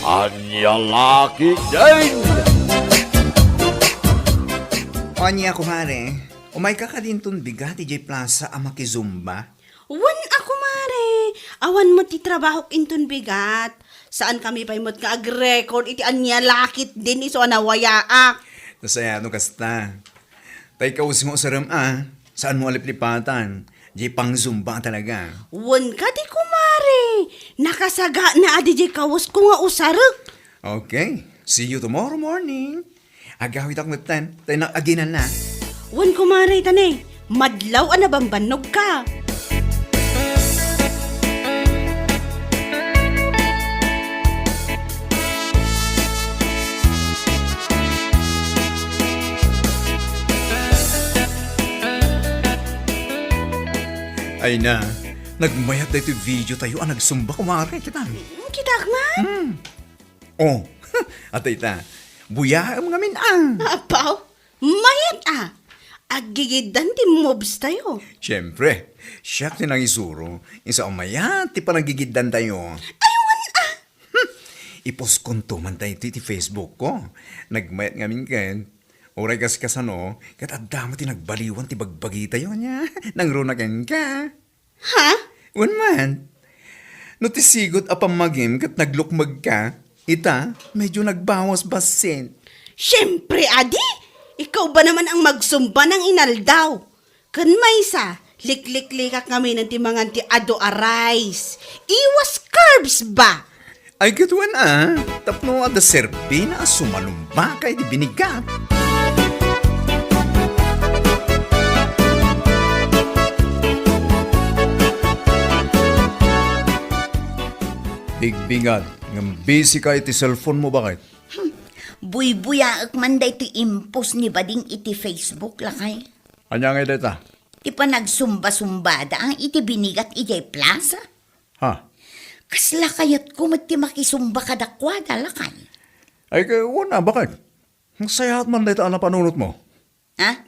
Anya laki din! Anya, kumare. Umay ka din ton bigat ijay plaza ang makizumba. Wan ako, mare. Awan mo ti trabaho inton bigat. Saan kami pa imot ka ag-record iti anya lakit din iso anawayaak. Nasaya no kasta. Tay kaus mo sa saan mo aliplipatan? Jay pang zumba talaga. Wan ka di kumare. Nakasaga na adi jay kawas ko nga usarek. Okay, see you tomorrow morning. Agawit ako matan, tayo nag-aginan na. Wan kumare tanay. Madlaw ana bambanog ka. Ay na, nagmayat na ito video tayo ang nagsumba kumare kita. Kita man. Oh, atay ta, buya ang mga minang. Apaw, mayat Agigidan ti mobs tayo. Siyempre, siyak din ang isuro. Isa umayat, ti panagigiddan tayo. Aywan Ipost konto man tayo ti Facebook ko. Nagmayat ngamin ken. Oray kas kasano, kat adama ti nagbaliwan ti bagbagi tayo niya. Nangrunagan ka. Ha? Wan man. No ti sigot apamagim kat naglukmag ka, ita, medyo nagbawas basin. Siyempre, Adi! Ikaw ba naman ang magsumba ng inaldaw? Kan maysa, liklik-likak kami ng timangan ti ado arais. Iwas carbs ba? Ay katuan tapno ada serbi na sumalumba kay di binigat. Bigbingad, ng busy ka iti cellphone mo bakit? Buy-buya ak manday ti impos ni bading iti Facebook lakay. Anya nga data? Ti pa nagsumba-sumbada ang iti binigat ijay plaza. Ha? Kasla kayat ko ti makisumba kadakwada lakay. Ay kaya na, bakit? Ang sayahat man data na panunot mo. Ha?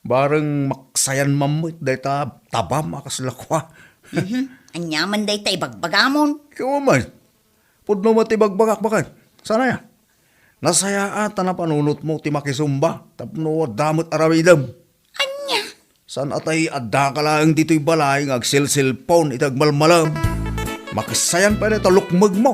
Barang maksayan mamit data tabam akaslakwa. Anya manday ta ibagbagamon. Ikaw man, pudno mo tibagbagak bakit? Sana ya? Nasaya ata na panunot mo ti makisumba, tapno damot aramidam. Anya? San atay adda ka lang dito'y balay, ngag cellphone itagmalmalam. Makisayan pa rin talukmag mo.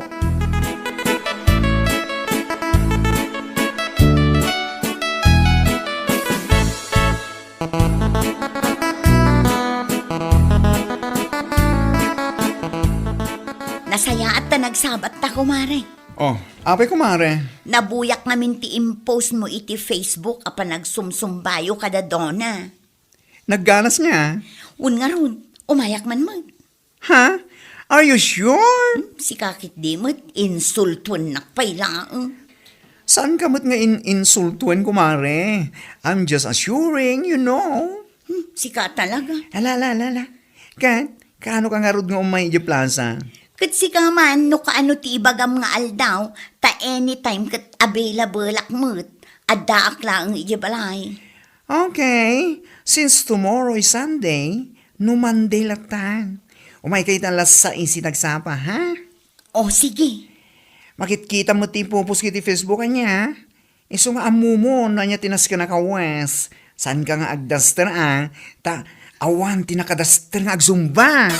Nasaya at ta nagsabat ta kumare. Oh, apay kumare. Nabuyak namin ti impose mo iti Facebook apan nagsumsumbayo kada dona. Nagganas niya. Un nga ron, umayak man mag. Ha? Are you sure? Si kakit di mo't insultun nakpailaang. Saan ka mo't nga insultuan kumare? I'm just assuring, you know. Si ka talaga. Ala. Kaano ka nga rod nga umay di plaza? Kat si ka man, no kaano ti ibagam nga aldaw, ta anytime kat available akmut, adda akla ang ijabalay. Okay, since tomorrow is Sunday, no Monday latan. Umay kayo talas sa isi nagsapa, ha? O sige, Makitkita mo ti pupus kiti Facebook niya. Iso nga amumo na niya tinas ka nakawes. Saan ka nga agdaster ta awan tinakadaster nga agzumba.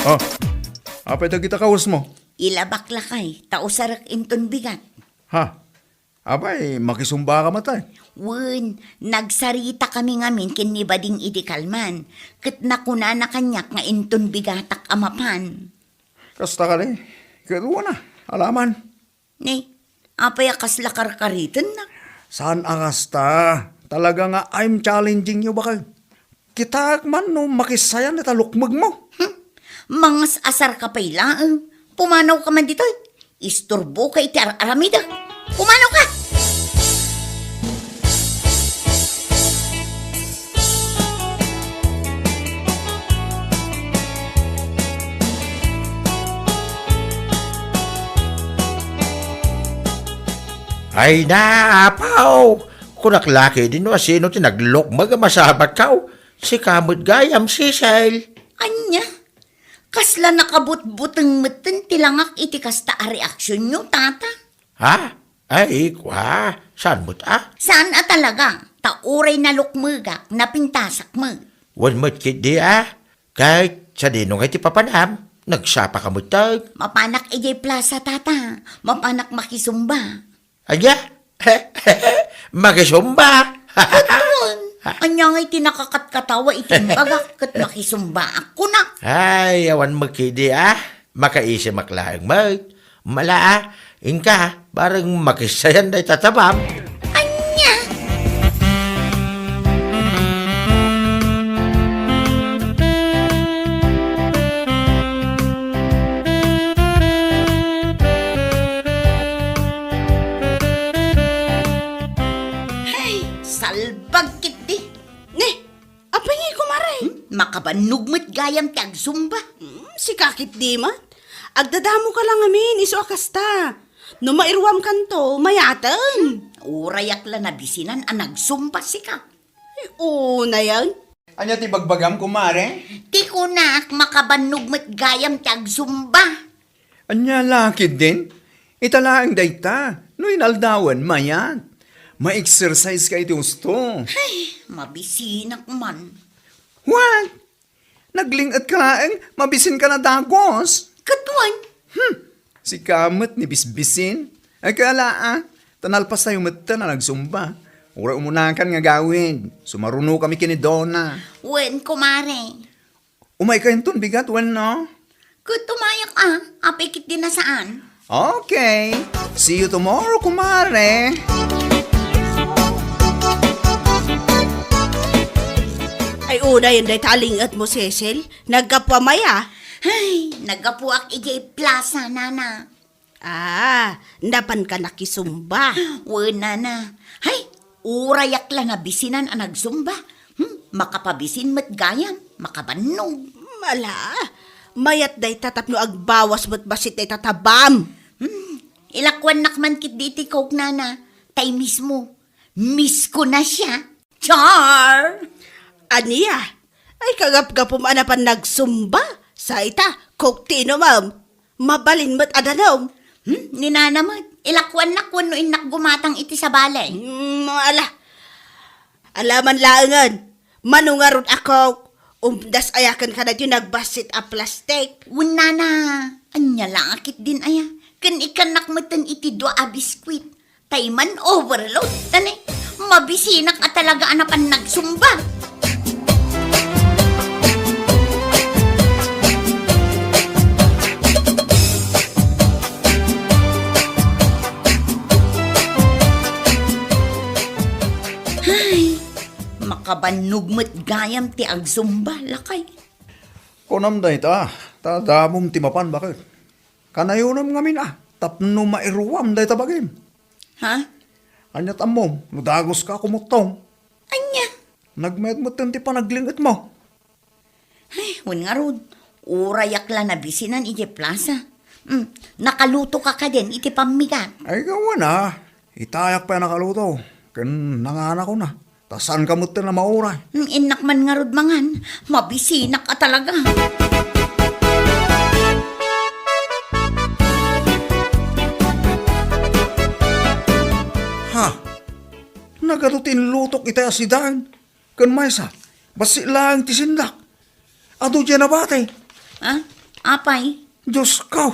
Oh, apay ta kita kawas mo? ilabak lakay, tausarak inton bigat. Ha? Abay, makisumba ka matay. Wen, nagsarita kami ngamin kinibading idikalman, kat nakuna na kanyak nga inton bigatak amapan. Kasta ka rin. Kaduwa na, alaman. Ne, apay akas lakarkaritan na. Saan akasta? Talaga nga I'm challenging you bakal. Kita man no makisayan na talukmag mo. Mangas asar ka pa'y laang. Pumanaw ka man dito. Isturbo ka iti aramida. Pumanaw ka! Ay na, apaw! Kunaklaki din no, sino tinaglok masabat ka. Si kamot gayam Cecil. Anya, kasla nakabut-buteng meten tilangak iti kasta a reaksyon nyo, tata. Ha? Ay, kwa. Saan mo't Saan talaga? Tauray na lukmugak, napintasak mo. Wan mo't kit di Kahit sa dinong iti papanam, nagsapa ka mo't tag. Mapanak ijay plaza, tata. Mapanak makisumba. Anya? Magisumba. Ayun, anya nga'y tinakakatkatawa itimbagak kat makisumba ako na. Ay, awan mo kidi Makaisi maklaang mo't. Mala Inka, barang makisayan day tatabam. Anya! Ay, salbag kiti. Ne, apay kumaray. Makabanug mo't gayam ti agsumba. Si kakit di man. Agdadamo ka lang amin, iso akasta. No mairwam kanto, mayatan. Urayak la nabisinan ang nagsumba si ka. Ay, na yan. Anya ti bagbagam, kumare? Ti kunak makabanug mo't gayam ti agsumba. Anya lakid din? Italaang dayta. No inaldawan, mayat. Ma-exercise ka iti gusto. Ay, mabisinak man. What? Naglingat ka laang, mabisin ka na dagos. Katuan, Si kamot ni bisbisin. Ay kala tanalpas tayo mata na nagsumba. Ura umunakan nga gawin. Sumaruno kami kini Donna. wen kumare. Umay ka yun bigat, wan no? Kutumayak apikit din na saan. Okay. See you tomorrow, kumare. Ay, una yun day talingat mo, Cecil. Nagkapamaya. Ay, nagapuak ijay plaza, nana. Napan ka nakisumba. Wen, nana. Hay, urayak lang na bisinan ang nagsumba. Makapabisin mo't gayam, makabannog. Mala, mayat day tatapno agbawas mo't basit day tatabam. Ilakwan nakman kit diti kok, nana. Tay mismo, miss ko na siya. Char! Aniya, ay kagap-gapom anapan nagsumba. Sa ita, koktino ma'am. Mabalin mo't adanom. Ninanamat, ilakwan nakwan no inak gumatang iti sa balay. Alaman laangan. Manungarod ako. Umdas ayakan ka na yung nagbasit a plastic. Nana, anya lang akit din aya. Kan ikan nakmatan iti doa a biskwit. Tayman overload. Tane, mabisinak at talaga anapan nagsumba. Makabanug mo't gayam ti agsumba, lakay. Kunam dayta. Tadamom timapan bakit? Kanayunam ngamin tapno mairuwam dayta bagim. Ha? Anya tamom, nudagos ka kumutong. Anya? Nagmed mo ti panaglingat mo. Ay, wan nga rod. Urayak la na bisinan iti plaza. Nakaluto ka din iti pamigat. Ay gawan itayak pa nakaluto. Kan nangana ko na. Tasan ka mo na mauray. Inak man nga rod mangan. Mabisinak ka talaga. Ha? Nagarutin lutok ita asidan. Kan maysa, basi lang tisindak. Ado dyan na batay. Ha? Apay? Diyos ko,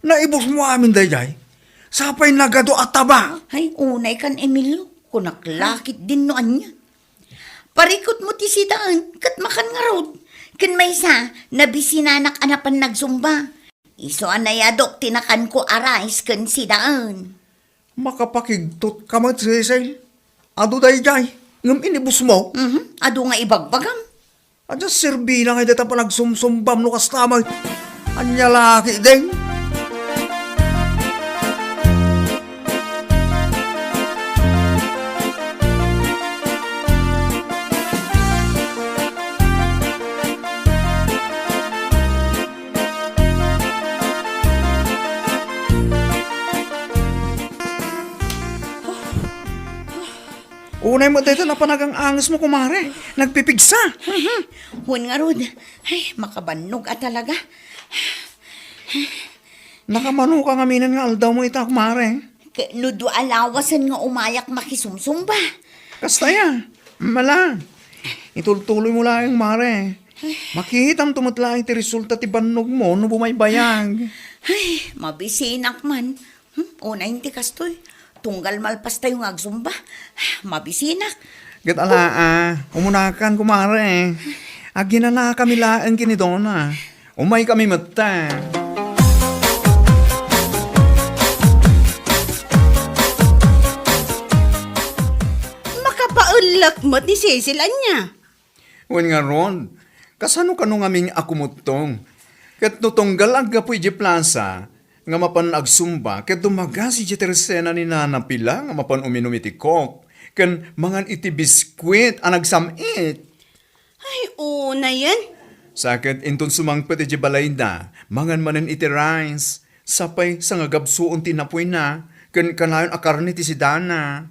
naibos mo amin dayay. Sapay nagado at taba. Ay, unay kan Emilio. Kunaklakit din no anya. Parikot mo ti sidaan, kat makan nga rod. Kan may sa, nabisinanak anapan nagsumba. Iso anayadok tinakan ko arais kan sidaan. Makapakigtot ka mat sisay. Ado dayay, ngam inibos mo. Ado nga ibagbagam. Adya sirbi na ngay data pa nagsumsumbam no kastamay. Anya laki din. Unay mo dito na panagang angis mo, kumare. Nagpipigsa. Hun nga rod. Ay, makabanog at talaga. Nakamano ka ngaminan nga aldaw mo ita, kumare. Nudo alawasan nga umayak makisumsumba. Kastaya. Mala. Itultuloy mo lang, mare. Makihitam tumutla iti resulta ti banog mo no bumaybayag. Ay, mabisinak man. Una hindi kastoy. Tunggal malpas tayo nga agsumba. Mabisinak. Gat ala, umunakan, kumare. Agina na kami laang kinidona. Umay kami mata. Makapaulak mo't ni Cecil niya. Wan nga ron, kasano kano ngaming akumutong? Kat nutonggal agga po iji plaza, nga mapan agsumba, kat dumaga si Jetersena ni Nana Pila, nga mapan uminom iti kok, kan mangan iti biskwit, ang nagsamit. Ay, una yan. Sakit inton sumangpet iti balayda, mangan manen iti rice, sapay sa nga gabsuon tinapoy na, kan kanayon akarni ti si Dana.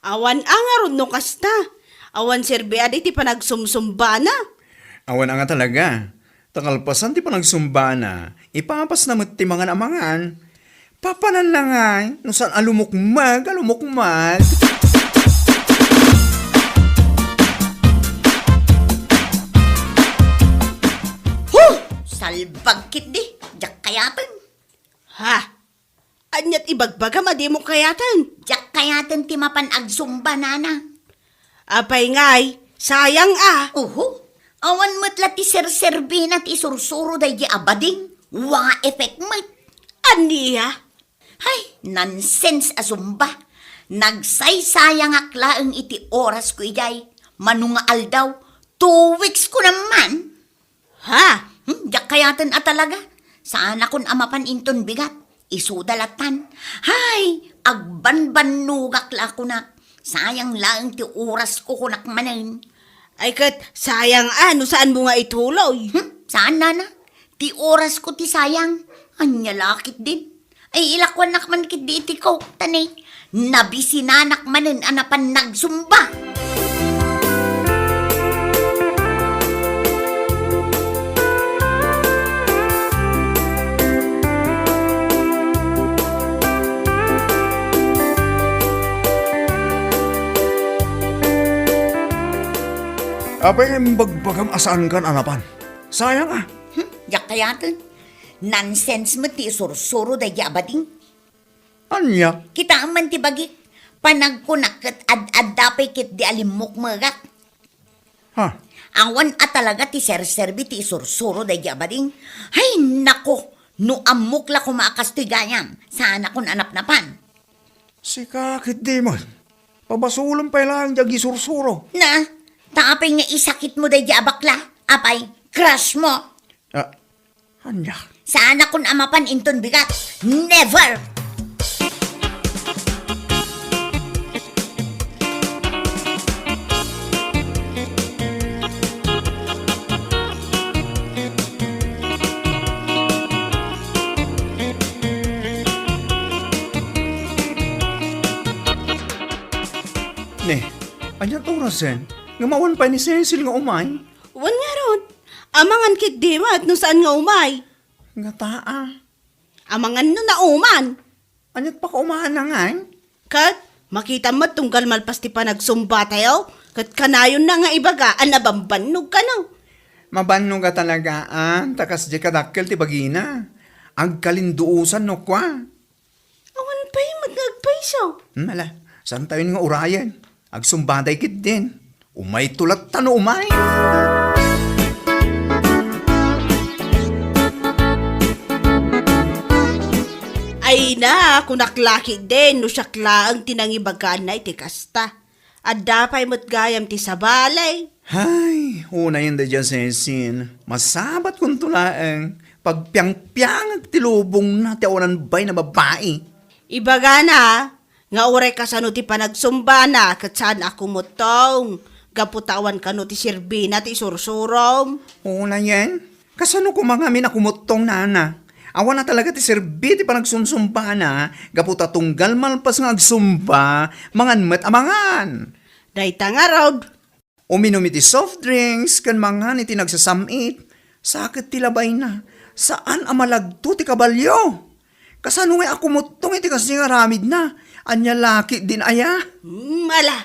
Awan angarod no kasta. Awan serbead iti panagsumsumba na. Awan nga talaga. Tangalpasan ti panagsumba na, ipapas na ti mga amangan. Papanan na nga, no saan alumukmag. Salbagkit di. Jak kayatan. Ha? Anyat ibagbagam adi mo kayatan. Jak kayatan ti mapan agsumba nana. Apay ngay, sayang ah. Uhu. Awan mo't ti serserbina ti sursuro day di abading. Wa effect mo't. Aniya? Hay, nonsense asumba. Nagsaysayang aklaang iti oras ko ijay. Manunga aldaw. 2 weeks ko naman. Ha? Diyak kayatan at talaga. Saan akong amapan inton bigat? Isudalatan. Hay, agbanbanugak la ko na. Sayang lang ti oras ko kunak manin. Ay kat, sayang ano, saan mo nga ituloy? Saan nana? Ti oras ko ti sayang. Anya lakit din. Ay ilakwan nakman kit di iti ko. Tanay, nabisinanak manin anapan nagsumba. Apay bagbagam asaan kan anapan. Sayang ah. Yak kayatan. Nonsense mo ti sursuro day abading. Anya? Kita man ti bagik. Panagkunak kat ad dapay kit di alimok magak. Ha? Awan at talaga ti serserbi ti sursuro day abading. Hay nako. No amok la kumakastoy gayam. Saan akong anap-napan. Si kakit di mo. Pabasulan pa lang jagi sursuro. Na, taapay nga isakit mo day abakla. Apay, crush mo. Anya? Saan akong amapan inton bigat? Never! Ne, anya torasen. Ngamawan pa ni Cecil nga umay. Wan nga ron. Amangan kit di mo at no saan nga umay. Nga taa. Amangan no na uman. Anyat pa kaumahan na nga eh. Kat, makita mo tunggal malpas ti panagsumba tayo. Kat kanayon na nga ibaga, anabambanog ka no. Mabanno ka talaga takas di kadakkel ti bagina. Agkalinduusan no kwa. Awan pa'y magagpaiso. Mala, saan tayo nga urayan? Agsumbaday kit din. Umay tulat tano umay. Ay na, kunaklaki din, no syakla ang tinangibagaan na iti kasta. At dapay mo't gayam ti sabalay. Hay, una yun da dyan Cecil. Masabat kong tulaang. Pagpiang-piang at tilubong na ti awanan bay na babae. Ibaga na, nga uray ka sa no ti panagsumba na, kat saan ako motong. Gaputawan ka no ti sirbina ti sursurom. Una yan. Kasano ko mga min akumutong nana. Awan na talaga ti serbi ti panagsumsumba na. Gaputa tunggal malpas nga agsumba. Mangan met amangan. Dayta nga Rod. Uminom iti soft drinks, kan mga iti nagsasamit. Sakit ti labay na. Saan amalagto ti kabalyo? Kasano nga ako mutong iti kasi nga ramid na. Anya laki din aya. Ala,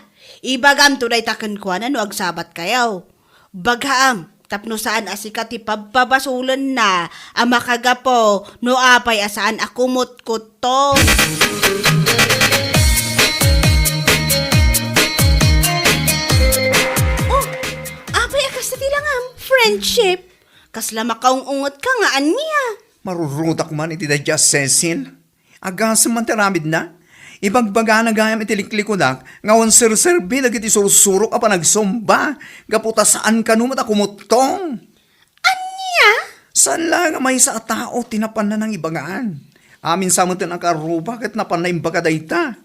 ibagam to dayta kenkwana no agsabat kayaw. Bagam, tapno saan asika ti pababasulan na, ama kagapo, no apay asaan akumot kuto. Oh, apay akas na tilangam, friendship. Kasla makaungungot ka nga anya. Marurutak man iti dadya Cecil. Agas man tiramid na. Ibagbaga na gayam iti liklikodak, ngawan sir-serbi dagiti sursurok apa nagsumba. Gaputa saan ka numat ako mutong. Anya? Saan lang may sa tao tinapan na ng ibagaan. Amin sa mga ang karuba kat napan na imbaga dayta.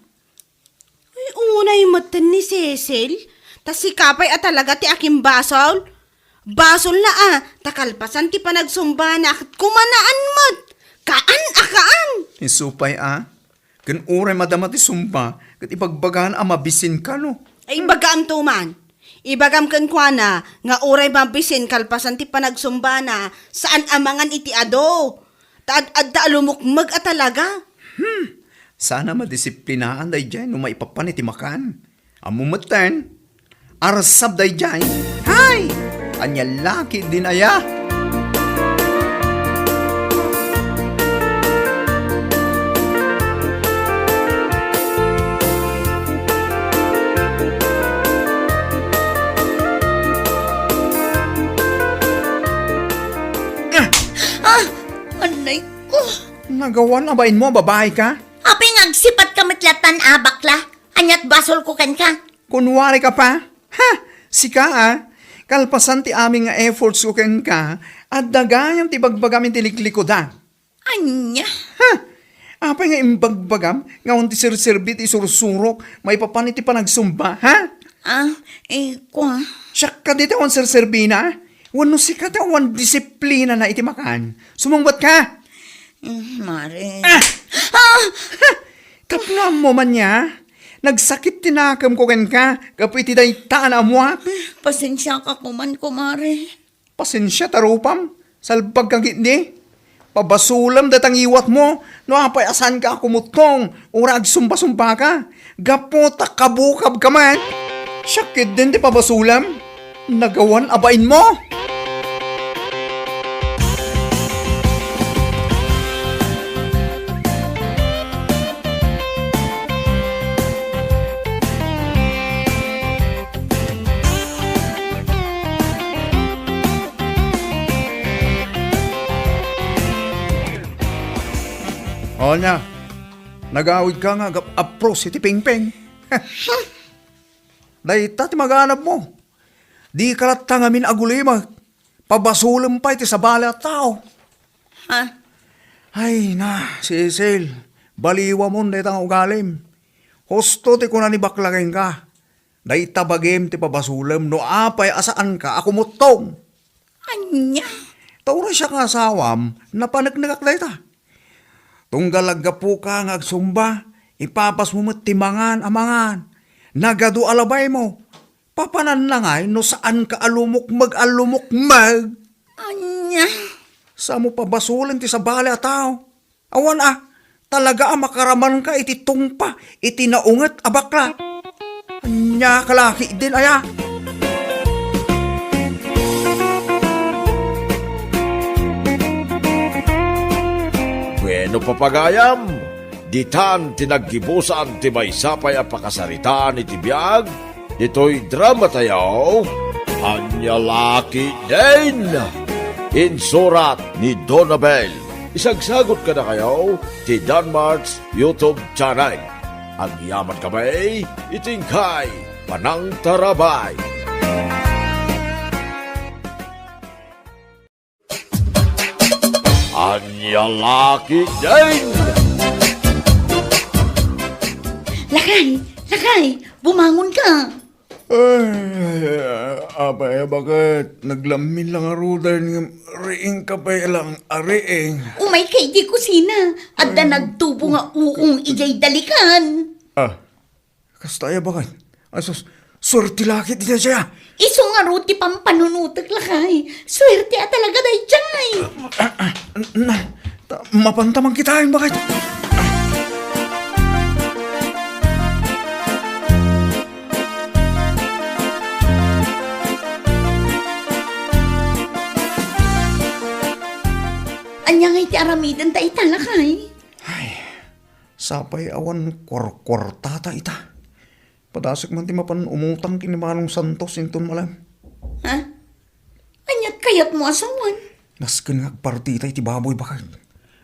Ay, unay matan ni Cecil. Tas si Kapay at talaga ti aking basol. Basol na takalpasan ti panagsumba na at kumanaan mo't. Kaan. Isupay kan uray madama ti sumba, kat ipagbagaan mabisin ka no. Ay, bagam to man. Ibagam kan kwa na, nga uray mabisin kalpasan ti panagsumba na, saan amangan iti ado. Taad-adda alumukmag at talaga. Sana madisiplinaan day dyan no maipapan iti makan. Amumatan, arsab day dyan. Hay! Anya laki din aya. Anay ko. Nagawan abain mo, babae ka? Api ngagsipat ka matlatan, bakla. Anyat basol ko kan ka. Kunwari ka pa? Ha! Sika kalpasan ti aming nga efforts ko ken ka, at dagayam ti bagbagam ti liklikoda. Anya? Ha! Apay nga imbagbagam, ngayon ti sirsirbit ti sursurok, may papan iti panagsumba, ha? Kwa. Siyak ka dito ang sirsirbina, wano sika ta wan disiplina na iti makan. Sumungbat ka! Mare. Tapno mo man niya, nagsakit tinakam ko ken ka, kapoy ti daytaan amwa. Pasensya ka kuman, kumare. Pasensya tarupam, salpag kang hindi. Pabasulam datang iwat mo, no apay asan ka kumutong, urag sumba-sumba ka. Gapota kabukab ka man. Syakit din di pabasulam, nagawan abain mo. O niya, nag-aawid ka nga apros iti pingping. Dahita ti maghanap mo. Di kalat tangamin agulima. Pabasulam pa iti sa bala at tao. Ha? Ay na, Cecil. Baliwa mo dahita nga ugalim. Husto ti kuna ni baklagin ka. Dahita bagim ti pabasulam no apay asaan ka ako mutong. Anya? Taura siya nga asawam na panagnagak dahita. Tunggalag po ka nga agsumba, ipapas mo timangan amangan. Nagadu alabay mo. Papanan na nga, no saan ka alumok-mag. Anya? Sa mo pabasulan ti sa bala tao. Awan talaga makaraman ka iti tungpa, iti naungat abakla. Anya kalaki din aya. Bueno papagayam, ditan tinaggibusan ti may sapay a pakasaritaan iti biyag, ito'y drama tayaw, Anya Laki din! Insurat ni Donabel. Isagsagot ka na kayo ti Danmarks YouTube channel. Ang yaman kamay, itingkay, panang tarabay. Anya Laki din! Lakay, bumangon ka. Abay, bakit? Naglamin lang aruda ng riing kapay lang ariing. Umay kay di kusina. At da nagtubo nga uong ijay dalikan. Kastaya bakit? Asos, Swerte laki di siya. Iso nga ruti pampanunutak lakay. Swerte talaga day jay. Na, mapantamang kitain bakit? Anya nga iti aramidan ta italakay. Sapay awan kwartata ita. Padasik man ti mapan umutang kini Manong Santos inton malam. Ha? Anyat kayat mo asawan. Nasken nga partita iti baboy bakit.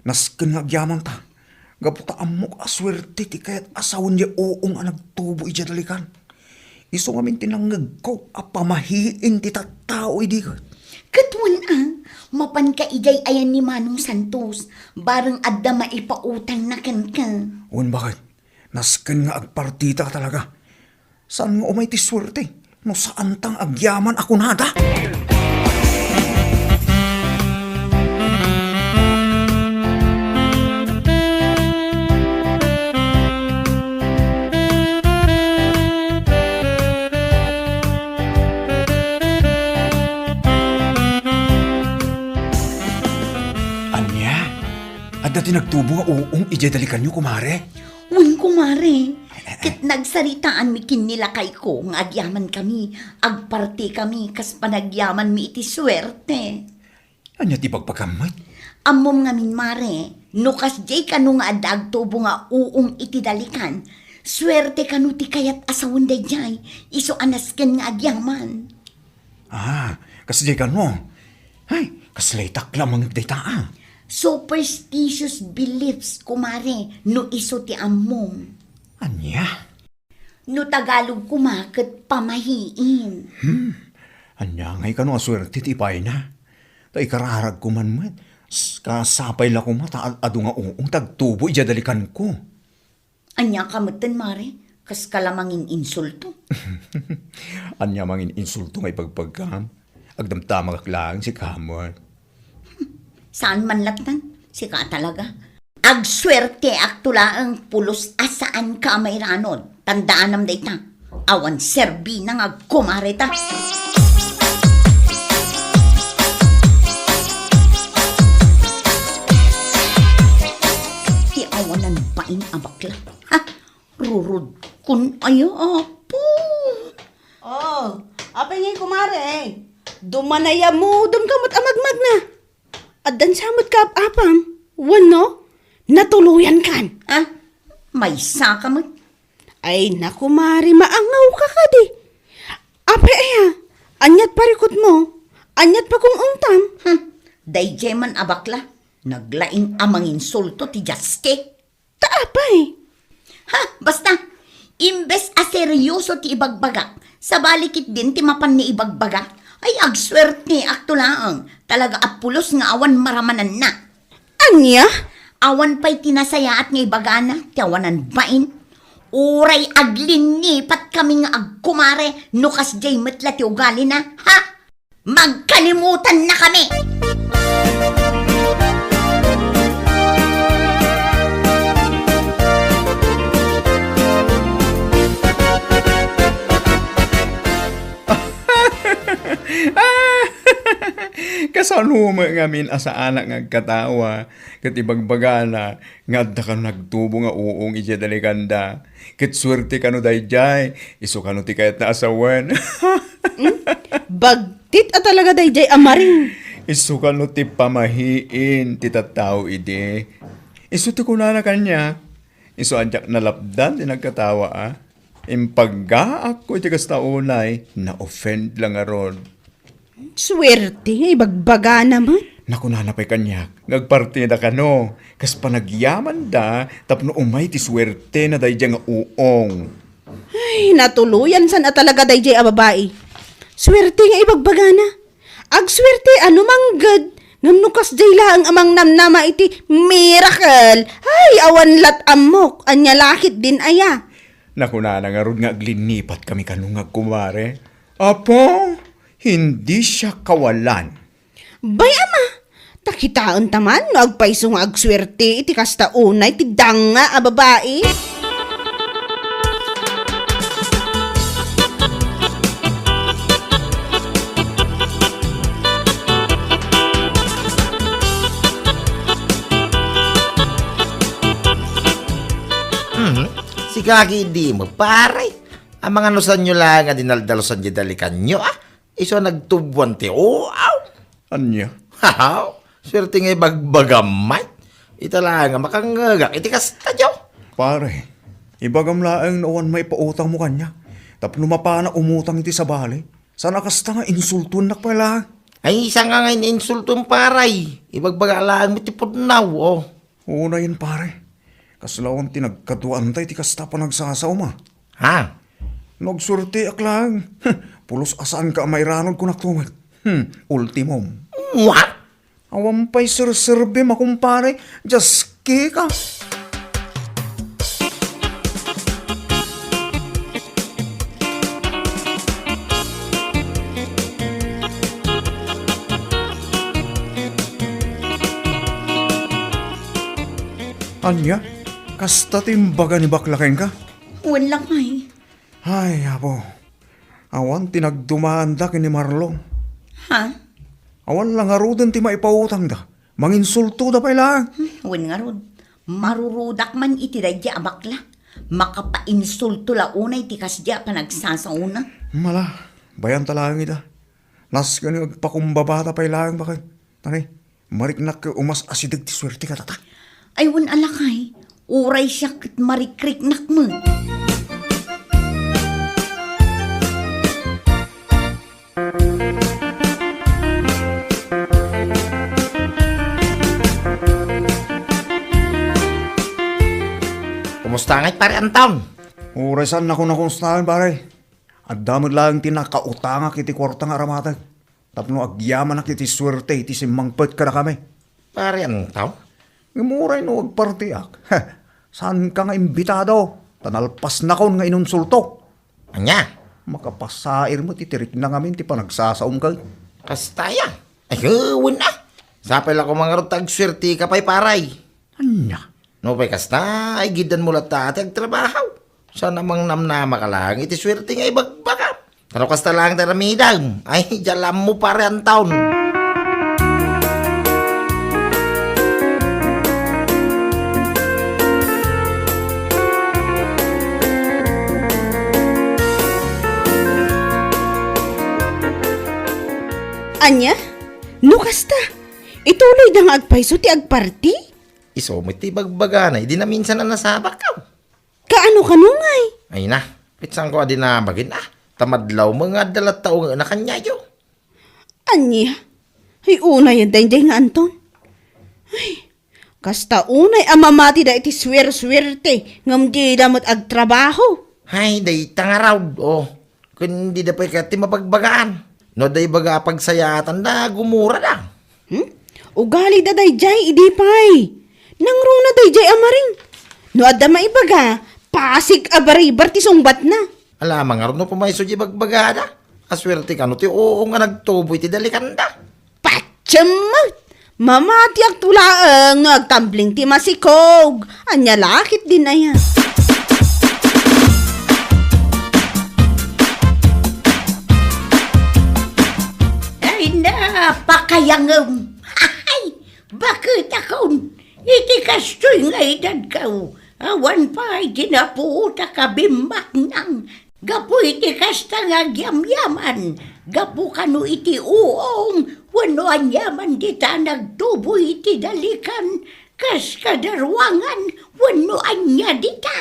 Nasken nga agyaman ta. Gaputa amok aswerte ti kayat asawan di uong ang nagtubo iti dalikan. Iso nga min tinanggag ko apamahiin ti tattao idi ka. Katwan mapan ka ijay ayan ni Manong Santos, bareng adda maipautang na ken ka. Un bakit? Nasken nga agpartita ka talaga. Saan nga umay ti swerte? No saan tang agyaman ako nada? Anya? Adda ti nagtubo nga uong ijay dalikan nyo, kumare? Wen kumare, kit nagsaritaan mi kinila kay ko nga agyaman kami, agparti kami kas panagyaman mi iti swerte. Anya ti pagpakamot? Amom nga min mare, no kas jay kanu nga adag tubo nga uong iti dalikan, swerte kanu ti kayat asawon day jay, iso anas ken nga agyaman. Kasi ka mo. Ay, kaslaitak lamang daytaan. Superstitious beliefs, kumare, no iso ti ammom. Anya? No Tagalog kumakat pamahiin. Anya ngay ka no aswerte ti ipay na. Ta ikararag ko man man. Kasapay la ko mata adu nga uong tagtubo ijadalikan ko. Anya kamutan, mare, kas kalamangin insulto. Anya mangin insulto ngay pagpagkam. Agdamtama kaklaan si Kamon. Saan man latan? Sika talaga. Agswerte aktula ang pulos asaan ka may ranon. Tandaan nam dayta. Awan serbi nang agkumareta. Ti awanan pain abakla. Ha? Rurud kun ayo apo. Oh, apay ngay kumare. Dumanaya mo, dum kamot amagmag na. Addan samot ka apam. Wano? Natuluyan kan. Ha? May saka mo. Ay naku mari, maangaw ka ka di. Apay aya, anyat parikot mo. Anyat pa kong ungtam. Dayjay man abakla. Naglaing amang insulto ti Jaske. Taapay. Ha? Basta, imbes a seryoso ti ibagbagak, sa balikit din ti mapan ni ibagbagak, ay agswerte aktulaang, talaga apulos nga awan maramanan na. Anya? Awan pa'y tinasaya at nga ibagana, ti awanan bain. Uray aglinipat kami nga agkumare, nukas jay metla ti ugali na, ha? Magkalimutan na kami! Kasanuma nga min asa anak nga katawa. Katibagbagana nga adda ka nagtubo nga uong ijadalikanda. Kit swerte ka no dayjay. Iso ka no ti kayat na asawan. Bagtit at talaga dayjay amaring. Iso ka no ti pamahiin ti tattao ide. Iso ti kunana kanya. Iso anjak nalapdan ti nagkatawa Impaggaak ko iti kastaunay na-offend lang aron. Swerte nga ibagbaga naman. Naku nanapay kanyak, ngagpartida ka no. Kas panagyaman da, tapno umay ti swerte na dayjay nga uong. Ay, natuluyan san at talaga dayjay a babae. Swerte nga ibagbaga na. Agswerte ano manggad. Ngamnukas jay lang amang namnama iti miracle. Ay, awan lat amok. Anya lakit din aya. Naku nga rod nga aglinipat kami kanungag kumare. Apo, hindi siya kawalan. Bay ama, takitaan taman no agpaiso nga agswerte iti kasta unay ti danga a babae. Gagi di mo, pare. Ang mga nusan nyo lang nga dinaldalosan di dalikan nyo, Iso nagtubuan ti uaw. Anya? Hahaw, swerte nga bagbagamay. Ita lang nga makangagak, iti kasta nyo. Pare, ibagam laang noon may pautang mo kanya. Tapno mapana umutang iti sa bali. Sana kasta nga insultun na pala. Ay, isa nga ngayon insultong paray. Ibagbagaan mo ti pudnaw, Una yun pare. Kaslaon tinagkatuan tayo ti kasta pa nagsasaw ma. Ha? Nagsurti ak lang. Pulos asaan ka may ranod ko naktumat. Ultimum. What? Awampay sir-serbe makumpare. Just ka. Anya, kasta timbaga ni baklaken ka? Wala kay. Ay, apo. Awan tinagdumaan da kini Marlong. Ha? Awan lang arudan ti maipautang da. Manginsulto da pa ilang. Wen nga rod. Marurudak man iti dadya abakla. Makapainsulto la unay ti kasya pa nagsasauna. Mala, bayan talang ida. Nas gani agpakumbabata pa ilang bakit. Tani, mariknak ka umas asidag ti swerte ka tata. Ay wen alakay. Uray siya kat marikriknak mo. Kumusta nga'y pare Anton? Urasan na ko na konstahan pare. At damod lang tinakautanga kiti kwarta nga ramatag. Tapno agyaman na kiti swerte iti simangpet ka na kami. Pare Anton? Imuray no agpartiak. Saan ka nga imbitado? Tanalpas na kon nga inunsulto. Anya? Makapasair mo titirik na ngamin ti panagsasaom ka. Kastaya? Ay, gawin na. Sapay lang ko mga rotag swerte ka pa'y paray. Anya? No pa'y kasta, ay gidan mo latati ang trabaho. Sana mang namnama ka lang, iti swerte nga ibagbaka. Ano kasta lang taramidang? Ay, jalam mo pare Anton. Anya? No kasta? Ituloy dang agpaiso ti agparti? Iso mo iti bagbaganay, di na minsan na nasabak ka. Kaano kanungay? Ay na, pitsang ko adin na bagin tamadlaw mga dalat taong na kanyayo. Anya? Ay unay yan day nga Anton. Ay, kasta unay amamati da iti swerte ngam di damot agtrabaho. Ay, day tangaraw, kundi da pa'y kati mapagbagaan. No, day baga pagsayatan na gumura na. Ugali da day jay, idi pay. Nangruna day jay amaring. No, adda maibaga, pasig abaribar ti sungbat na. Alamang nga rin no pumayso di bagbagada. Aswerte ka no, ti oo nga nagtuboy ti dalikanda. Patsyamot! Mamati ang tulaang no agtambling ti masikog. Anya lakit din na yan. Ay napakayangam. Ay, bakit akon? Iti kastoy nga edad kao. Awan pa ay ginapuuta ka bimbak nang. Gapu iti kasta nga gyamyaman. Gapu kanu iti uong. Wano anyaman dita nagtubo iti dalikan. Kas kadarwangan. Wano anya dita.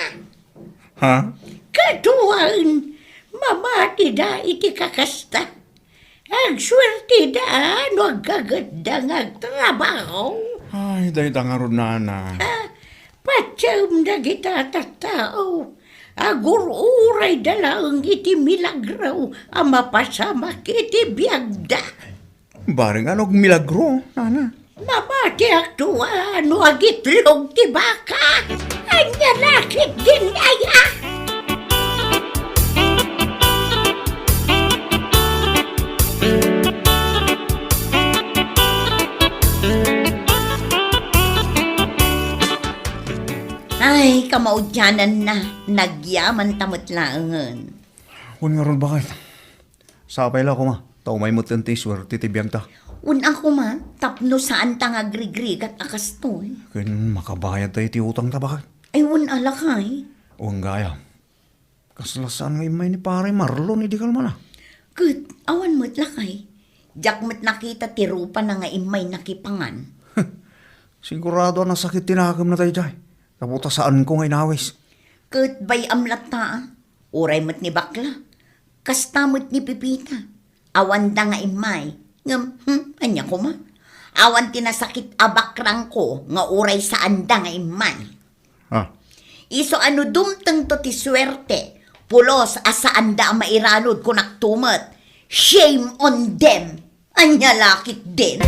Ha? Katuan. Mamati da iti kakasta. Agswerte da no agaganda nga trabaho. Ay, day tangarod na na. Patsam na kita tattao. Agur-uray dalang iti milagraw ang mapasamak iti biyagda. Baring anog milagro, nana. Mamati aktuwa no agitlog ti baka. Anya lakit din aya. Ay, kamaudyanan na. Nagyaman tamot laangan. Kung nga ron bakit? Sapay lang ko ma. Tao may mutan ti swerte ti biyang ta. Un ako ma, tapno saan tang agrigrig at akastoy. Kun makabayad tayo ti utang ta bakit? Ay, un alakay. Uwang gaya. Kaslasan nga imay ni pare Marlon, hindi ka naman ah. Kat, awan mo't lakay. Jak mo't nakita ti rupa na nga imay nakipangan. Sigurado na sakit tinakam na tayo dyan. Kaputa saan ko nga inawis. Kat bay amlat ta, uray mo't ni bakla. Kasta mo't ni Pipita. Awan da nga imay. Ngam, anya ko ma. Awan tinasakit abakrang ko nga uray saan da nga imay. Ah, Iso ano dumteng to ti swerte. Pulos asaan da ang mairanod ko naktumat. Shame on them. Anya lakit din.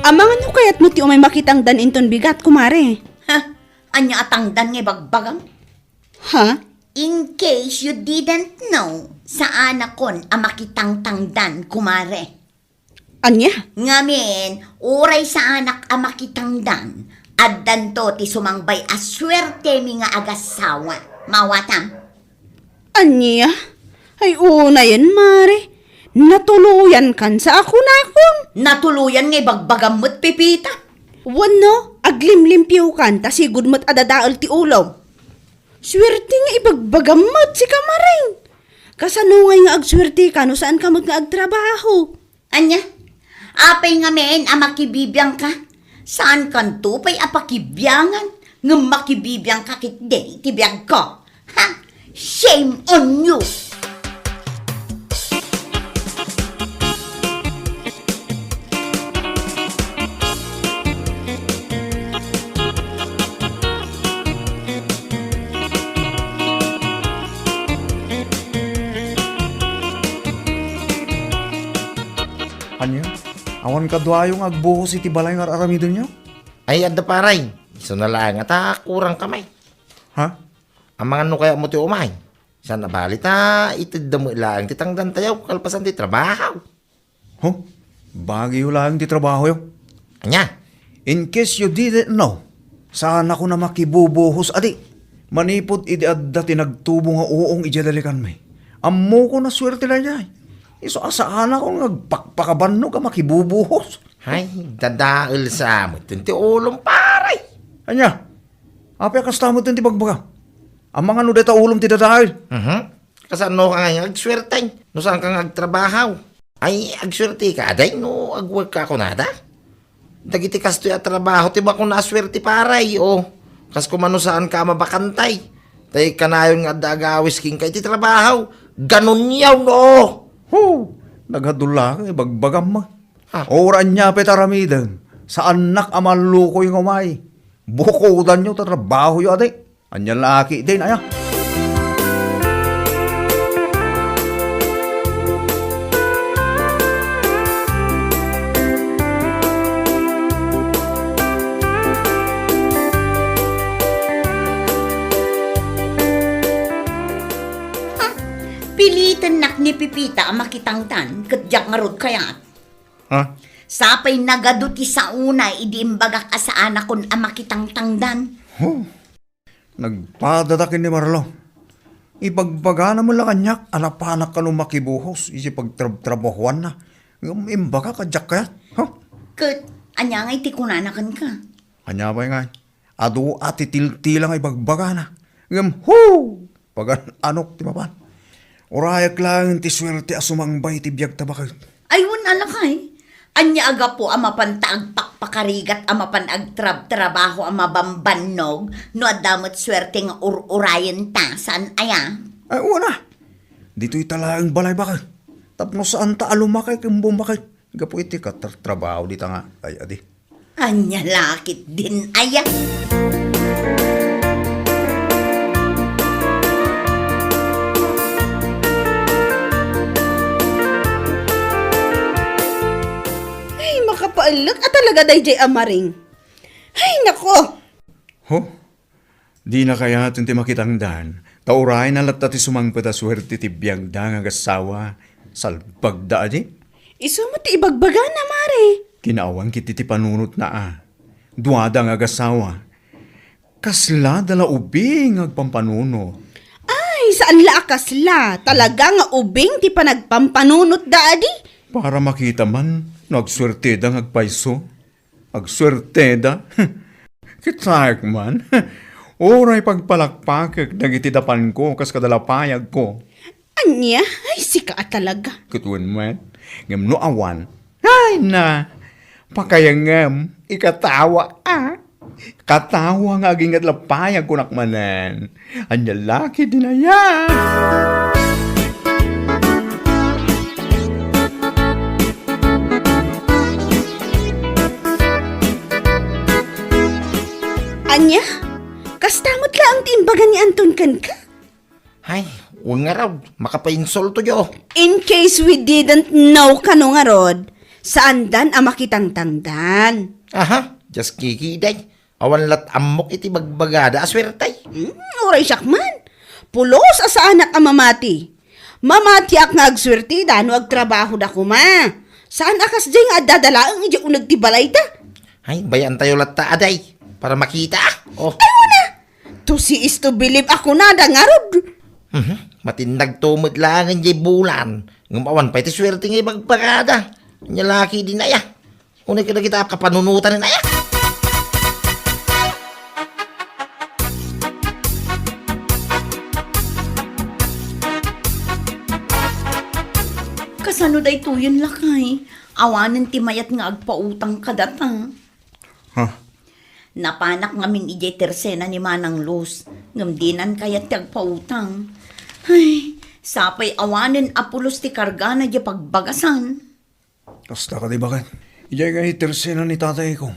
Amang ano kaya't mo ti umay makitang dan inton bigat, kumare? Ha? Anya atangdan nga bagbagang? Ha? In case you didn't know, sa anak kon amakitang tangdan, kumare. Anya? Ngamin, uray sa anak amakitang dan, addan to ti sumangbay aswerte mi nga agasawa. Mawatam. Anya? Ay una yan, mare. Natuluyan kan sa ako na akon. Natuluyan nga bagbagam mo't Pipita. Wano, aglimlimpiw kan, ta sigud mo't adadaal ti ulo. Swerte nga ibagbagamot si kamaring. Kasanungay nga agswerte ka no saan ka mo't nga agtrabaho. Anya? Apay nga men amakibibiyang ka. Saan kan tupay apakibyangan? Nga makibibiyang ka kit din itibiyag ko. Ha? Shame on you! anya? Awan ka yung agbuhos iti balay nga aramidon niyo? Ay, adda paray. Iso na lang at kurang kamay. Ha? Ang mga ano kaya mo ti umay. Sana balita, itid mo ilang titangdan tayo kalpasan ti trabaho. Ho? Bagay lang di trabaho yo. Anya? In case you didn't know, sana ko na makibubuhos adi. Manipod idi adda tinagtubo nga uong ijadalikan may. Ammo ko na swerte na niya. Iso asaan ako nagpakpakabanno ka makibubuhos. Ay, dadaal sa mo. Tinti ulong paray. Anya? Apay kastamot din ti bagbaga. Ang mga no deta ulom ti dadail. Kasano ka nga agswerte. No saan ka agtrabaho. Ay, agswerte ka. Aday, no agwork ka ako nada. Dagiti kasto ya trabaho. Tiba ko naswerte paray. O, kas kumano saan ka mabakantay. Tay kanayon nga dagawis king kay ti trabaho. Ganun yaw no. Ho! Naghadula ka, bagbagam mo. Ha? Oran niya petaramidang. Sa anak amalukoy ng umay. Bukodan nyo trabaho yun ade. Anya laki din aya. Pilitan nak ni Pipita ang makitangtan, katjak nga rod kayat. Ha? Sapay nagaduti sa una, idiimbagak sa anak kon ang makitangtangdan. Ho! Nagpadadakin ni Marlo. Ibagbaga na mo lang kanyak, alapanak ka nung makibuhos, isi pagtrabahuan na. Imbaga ka, jak kaya. Ha? Kat, anya nga iti kunanakan ka. Anya ba nga? Ado ati tiltilang ibagbaga na. Ngam, ho! Pag anok, ti mapan. Urayak lang ti swerte asumangbay ti biyag tabakay. Ayun alakay. Anya aga po ang mapantaag pakpakarigat ang mapanag trabaho ang mabambannog no adamot swerte nga urayan ta saan aya. Ay, una. Dito'y talagang balay bakay. Tapno saan ta alumakay kung bumakay. Gapo iti ka trabaho dita nga. Ay, adi. Anya lakit din aya. Ay, makapaalag at talaga day amaring. Ay, nako. Ho? Di na kaya natin ti makitangdan. Tauray na latta ti sumangpata swerte ti biyang da nga gasawa. Salbag da adi. Iso mo ti ibagbaga na, mare. Kinawang kiti ti panunot na Duwada nga gasawa. Kasla dala ubing agpampanuno. Ay, Ay, saan la akasla? Talaga nga ubing ti panagpampanunot da, adi? Para makita man, nagswerte da ngagpaiso. Agswerte da. Kitsayak man. Oray pagpalakpakik nagitidapan ko kas kadalapayag ko. Anya? Ay, sika talaga. Kutuan man, ngam no awan. Ay na, pakayangam, ikatawa Katawa nga aging at lapayag ko nakmanan. Anya laki din na yan. Anya? Kastamot la ang timbagan ni Anton kan ka? Ay, huwag nga raw, makapainsol to yo. In case we didn't know kano nga rod, saan dan ang makitangtangdan? Aha, just kikiday. Awan lat amok iti bagbagada aswertay. Oray sakman. Pulos asa anak ang mamati. Mamati ak nga agswerti dano agtrabaho da kuma. Saan akas jay nga dadalaang iti unag ti balay da? Ay, bayan tayo lat ta aday. Para makita. Oh, To see is to believe ako na da nga rod. matindag tumod lang ang jay bulan. Ngumawan pa iti swerte nga bagbagada. Nya laki din na ya. Unay ka na kita kapanunutan na ya. Kasano day tuyon lakay? Awanan ti mayat nga agpautang kadata. Ha? Napanak ngamin ijay tersena ni Manang Luz. Ngamdinan kayat ti agpautang. Ay, sapay awanan apulos ti karga na di pagbagasan. Kasta ka di bakan? Ijay ka hitersena ni tatay ko.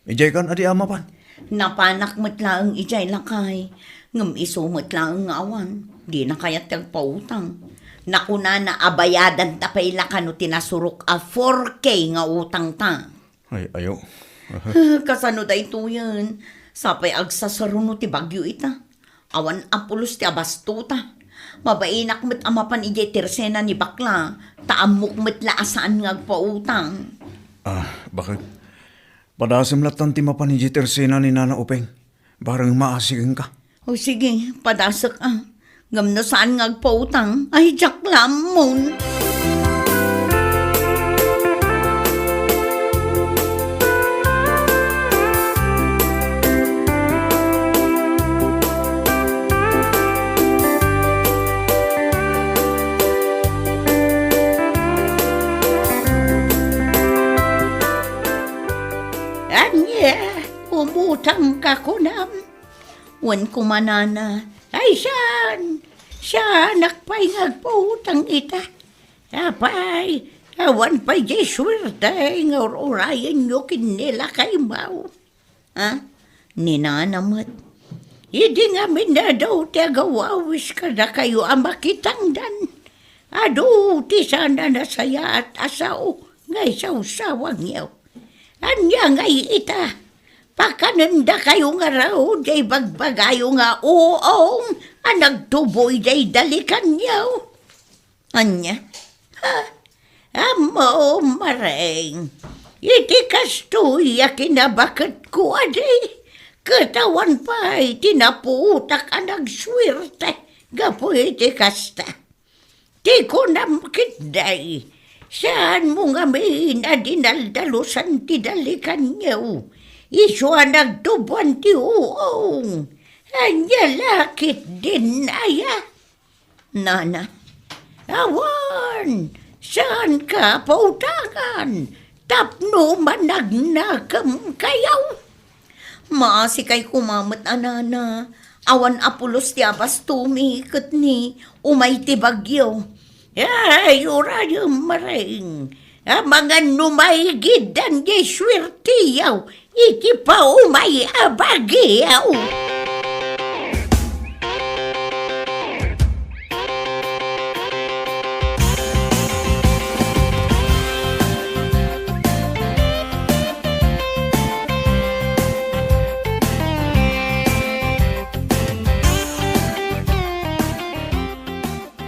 Ijay kan adi ama pan. Napanak mo't laang ijay lakay. Ngam iso mo't laang awan. Di na kayat ti agpautang. Nakuna na abayadan tapay lakano tinasurok a 4K nga utang ta. Ay, ayo. Kasano day to yan? Sapay agsasaruno ti bagyo ita. Awan apulos ti abastuta. Mabainak met amapan ijay tersena ni bakla. Taamok met laasaan nga agpautang. Bakit? Padasim latan ti mapan ni Tersena ni Nana Upeng. Barang maasigang ka. O sige, padasak Ngam na saan nga agpautang? Ay, jak lamon. Anya, umutang ka ko nam. Wan kumanana. Ay, siya, nakpay ngagpautang ita. Apay, awan pa'y di swerte, nga orayan nyo kinila kay Mau. Ha? Ninanamat. Hindi nga minadaw ti agawawis ka na kayo ang makitangdan. Ado, ti sana nasaya at asao, ngay sausawang yaw. Anya ngay ita. Pakananda kayo nga raw, jay bagbagayo nga uong, nagtuboy jay dalikan niyaw. Anya? Ha? Amo, mareng. Iti kastoy, kinabakat ko, adi. Katawan pa'y tinapuutak ang nagswerte. Gapo iti kasta. Di ko namkit day. Saan mo nga may dinaldalusan ti dalikan niyaw? Iso ang nagtubuan ti uong. Anya lakit din aya. Nana, awan, saan ka pautangan? Tapno managnagam kayaw. Maasi kay kumamat anana. Awan apulos ti abas tumikot ni umay ti bagyo. Ay, urayong maring. Mga numaygidan di swirtiyaw. Iti pa umay abagyaw.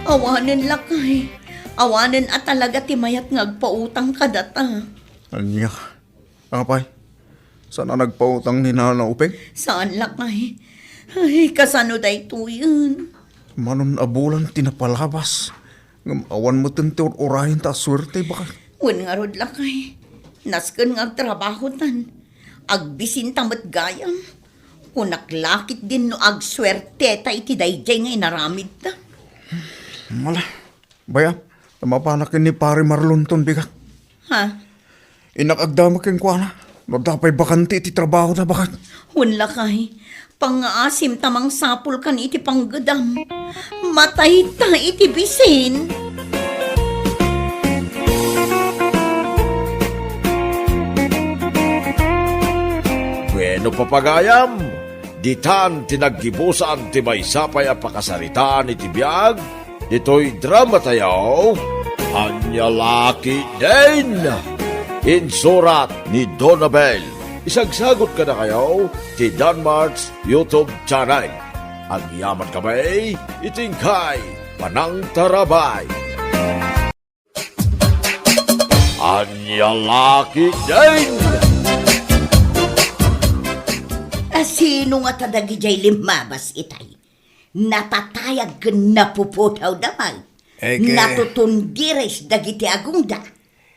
Awanin lakay. Awanin at talaga timayat ngagpautang kadata. Anya? Apay? Saan na nagpautang ni Nana Upeng? Saan lakay? Ay, kasano day to yun? Manon abulan tinapalabas. Ngam awan mo tentur orahin ta swerte baka. Wen nga rod lakay. Nasken nga trabaho tan. Agbisin tamat gayam. Kunaklakit din no ag swerte ta iti dayjay nga inaramid ta. Mala. Baya, namapanakin ni pare Marlon ton bigat. Ha? Inakagdama ken kuana. Nagdapay bakante iti trabaho na bakat. Wen lakay. Pangaasim tamang sapul kan iti panggadam. Matay ta iti bisin. Bueno papagayam, ditan tinaggibusan ti may sapay a pakasaritaan iti biyag, dito'y drama tayaw, Anyalaki din! Insurat ni Donabel. Isagsagot ka na kayo ti Danmarks YouTube channel. Ang yaman kamay, itingkay, panang tarabay. Anyalaki din! Sino nga tadagi jay limabas itay? Natatayag ka napuputaw damay. Natutundires dagiti agungda.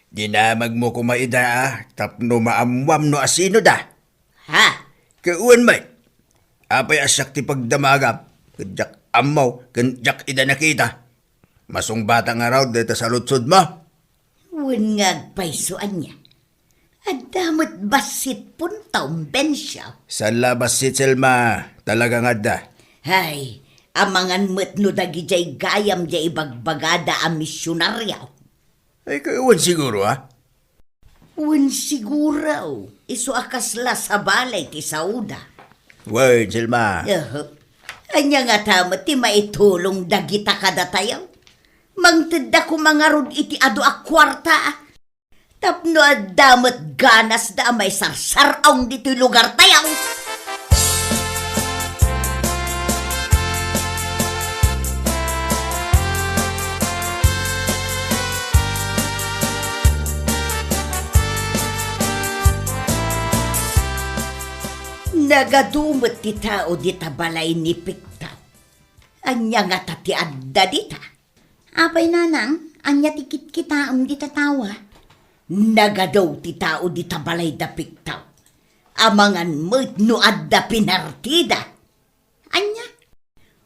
Dinamag mo kumaida tapno maamwam no asino da. Ha? Kauan may. Apay asyak ti pagdamagam. Kadyak amaw, kadyak ida nakita. Masong bata nga raw dito sa lutsod mo. Wen nga paysuan niya. Adamot basit puntaw bensya. Sa labas si Selma, talaga nga da. Hay, amangan met no dagi jay gayam jay bagbagada a misyonaryaw. Ay kauan siguro ha. Wen siguraw, iso akasla sa balay ti sauda. Wen Selma. Anya nga tamat ti maitulong dagita kada tayaw. Mangtedda ko mangarod iti ado a kwarta. Tapno damat ganas da may sarsaraong dito'y lugar tayaw. Nagadumot ti tao di tabalay ni Piktaw. Anya nga tati adda dita. Apay nanang, anya tikit kita di tatawa. Nagadaw ti tao di tabalay da Piktaw. Amangan mo't no adda pinartida. Anya?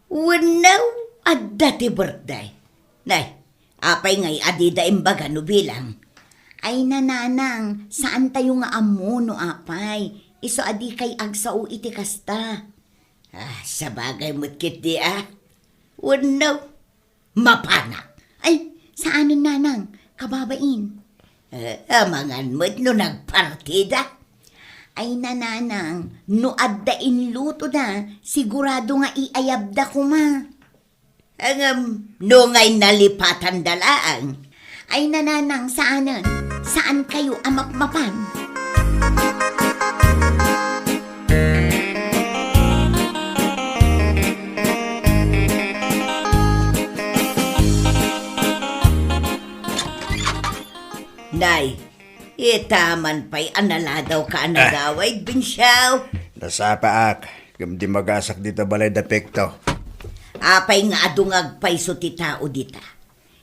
Wanaw adda ti birthday. Nay, apay ngay adida imbaga no bilang. Ay nananang, saan tayo nga amo no apay? Iso adi kay agsao iti kasta. Sa bagay mo't kit di Wanaw, mapanak. Ay, saan nanang? Kababain. Amangan mo't no nagpartida. Ay nananang, no adda inluto da, sigurado nga iayab da kuma. No ngay nalipatan dalaang. Ay nananang, saanan? Saan kayo amakmapan? Nay, itaman pa'y anala daw ka anagaway, Binsyaw. Nasapaak. Gamdi magasak dito balay da Piktaw. Apay nga adungag pa'y suti tao dita.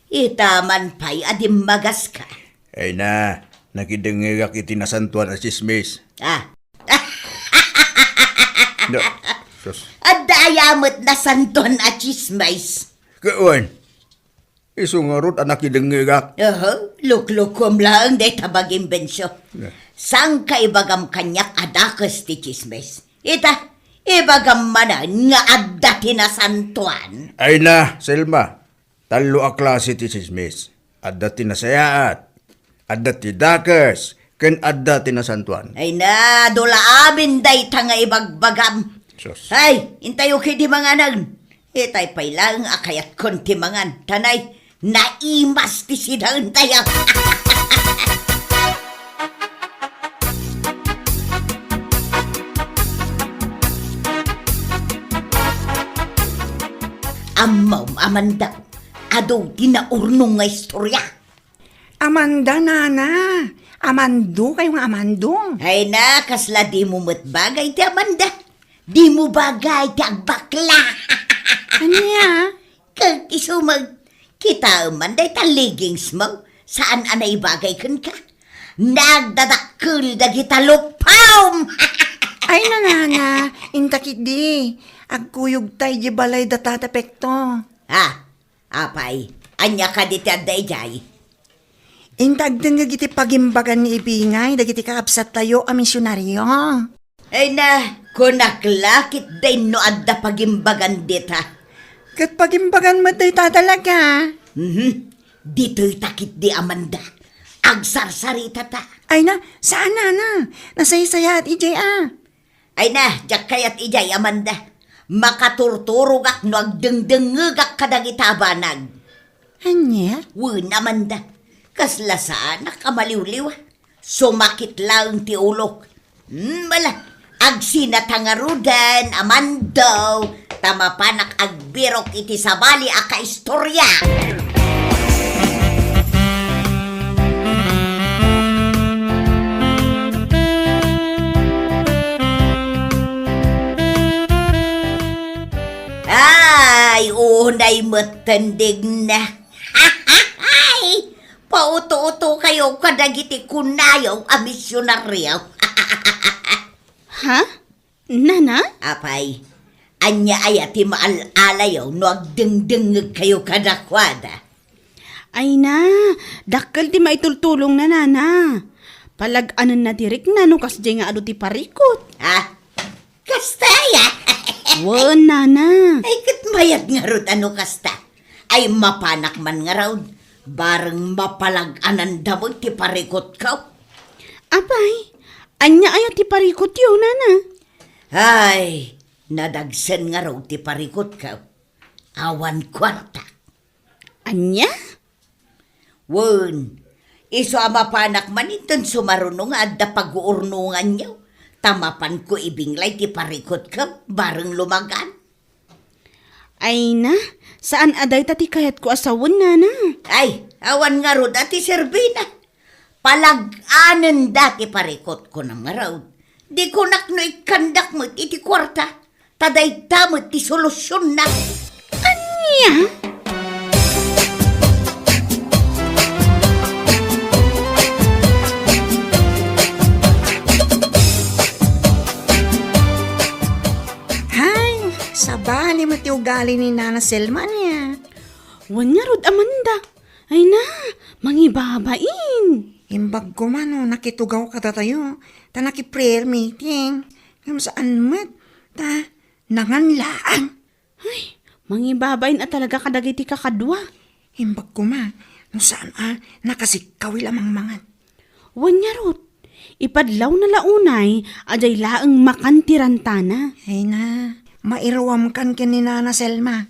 Itaman pa'y adim magas ka. Ay na, nakidengegak iti nasantuan at chismis. No, sus. Adayamot na santon at chismais. Kauan. Iso nga rot anak idengegak. Luklukom lang day tabaging bensyo. Sang kaibagam kanyak adakas ti chismes. Ibagam manan nga adda tinasantuan. Ay na, Selma. Talo a klase ti chismis. Adda tinasayaat. Adda ti dakas. Ken adda tinasantuan. Ay na, dula amin day tanga ibagbagam. Sus. Ay, intayo ki di manganan. Itay pay lang akayat kon ti mangan. Tanay, naimas ti sidang tayak. Amaw, Amanda, ado dinaurnong nga istorya. Amanda, nana. Amando kayo nga amandong. Ay na, kasla di mo bagay ti Amanda. Di mo bagay ti agbakla. Anya? Kag isumag, kita man day taligings mo, saan anay bagay kun ka? Nagdadakkel dagita lupaw! Ay nanana, intakit di. Agkuyog tay di balay datatapekto. Apay, anya ka di taday jay. Intag din nga giti pagimbagan ni ibingay, dagiti kaapsat tayo a misyonaryo. Ay na, kunaklakit day no adda pagimbagan dita. Kat pagimbagan mo tayo tatalaga. Dito'y takit di Amanda. Agsarsarita ta. Ay na, saan na? Nasaysaya at ijay Ay na, jak kayat ijay Amanda. Makaturturugak no agdengdengegak kadagitabanag. Anya? Wen Amanda. Kasla saan nakamaliwliw. Sumakit lang ti ulok. Mala, agsinatangarudan, Amandaw. Tama panak agbirok iti sabali aka istorya. Ay, unay matendig na. Ay, pauto-uto kayo kadagiti kunayaw a misyonaryaw. Ha? Nana? Apay, anya ayati maalalayaw no agdengdengeg kayo kadakwada. Ay na, dakkel ti maitultulong na nana. Palag-anan na dirik na no kasdi nga ado ti parikot. Kastaya. Wan nana. Ay katmayag nga rod ano kasta. Ay mapanak man nga raw. Bareng mapalag-anan damod ti parikot ka. Apay, anya aya ti parikot yun nana. Ay, nadagsen nga raw ti parikot ka. Awan kwarta. Anya? Wen, iso ama panak maniton sumarunong adda pag-uurnungan niyo. Tamapan ko ibinglay ti parikot ka, bareng lumagan. Ay na, saan aday tati kayat ko asawan nana? Ay, awan nga rod ati Servina. Palag-anan dati parikot ko ng araw. Di ko nakno ikandak mo iti kwarta. Taday tamot ti solusyon na. Anya? Sabali mo ti ugali ni Nana Selma niya. Wanya rod Amanda. Ay na, mangibabain. Imbag ko man nakitugaw ka tayo. Ta naki-prayer meeting. Ngam saan mat? Ta nanganlaan. Ay, mangibabain at talaga kadagiti kakadwa. Imbag ko man. No saan nakasikawi lamang mangan. Wanya rod. Ipadlaw na launay, ajay laang makantirantana. Ay na, mairawam kan ni Nana Selma.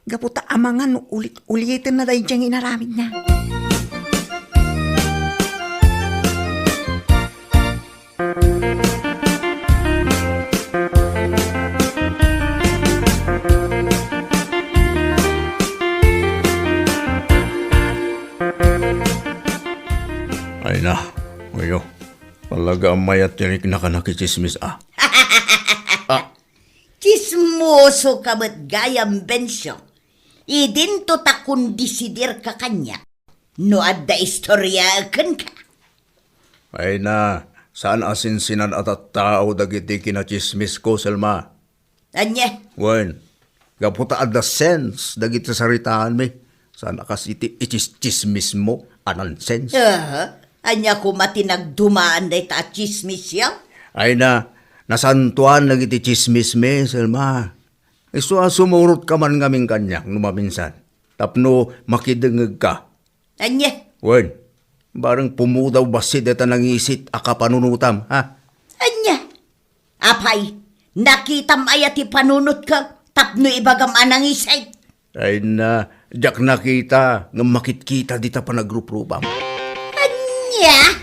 Gaputa amangan ulitin na dahi diyang inaramid niya. Ay na, ngayon. Talaga mayat tirik na ka nakichismis Chismoso ka ba't gayam bensyo. Idinto ta kundisidir ka kanya. No adda istorya kan ka. Ay na, saan asinsinan at tao dagiti kinachismis ko, Selma? Anya? Wen, gaputa at the sense dagiti saritaan mi. Saan akasiti ichis-chismis mo? Anong sense? Anya ko matinagdumaan day ta chismis yaw? Ay na, nasantuan nagiti chismis mi, Selma. Iso sumurot ka man ngaming kanyak numaminsan. Tapno makidengeg ka. Anya? Wen, barang pumudaw basid eta nangisit akapanunutam, ha? Anya? Apay, nakitam ayati panunot ka, tapno ibagam anang isay. Ay na, jak nakita, nga makitkita dita pa nagrupropam. Anya?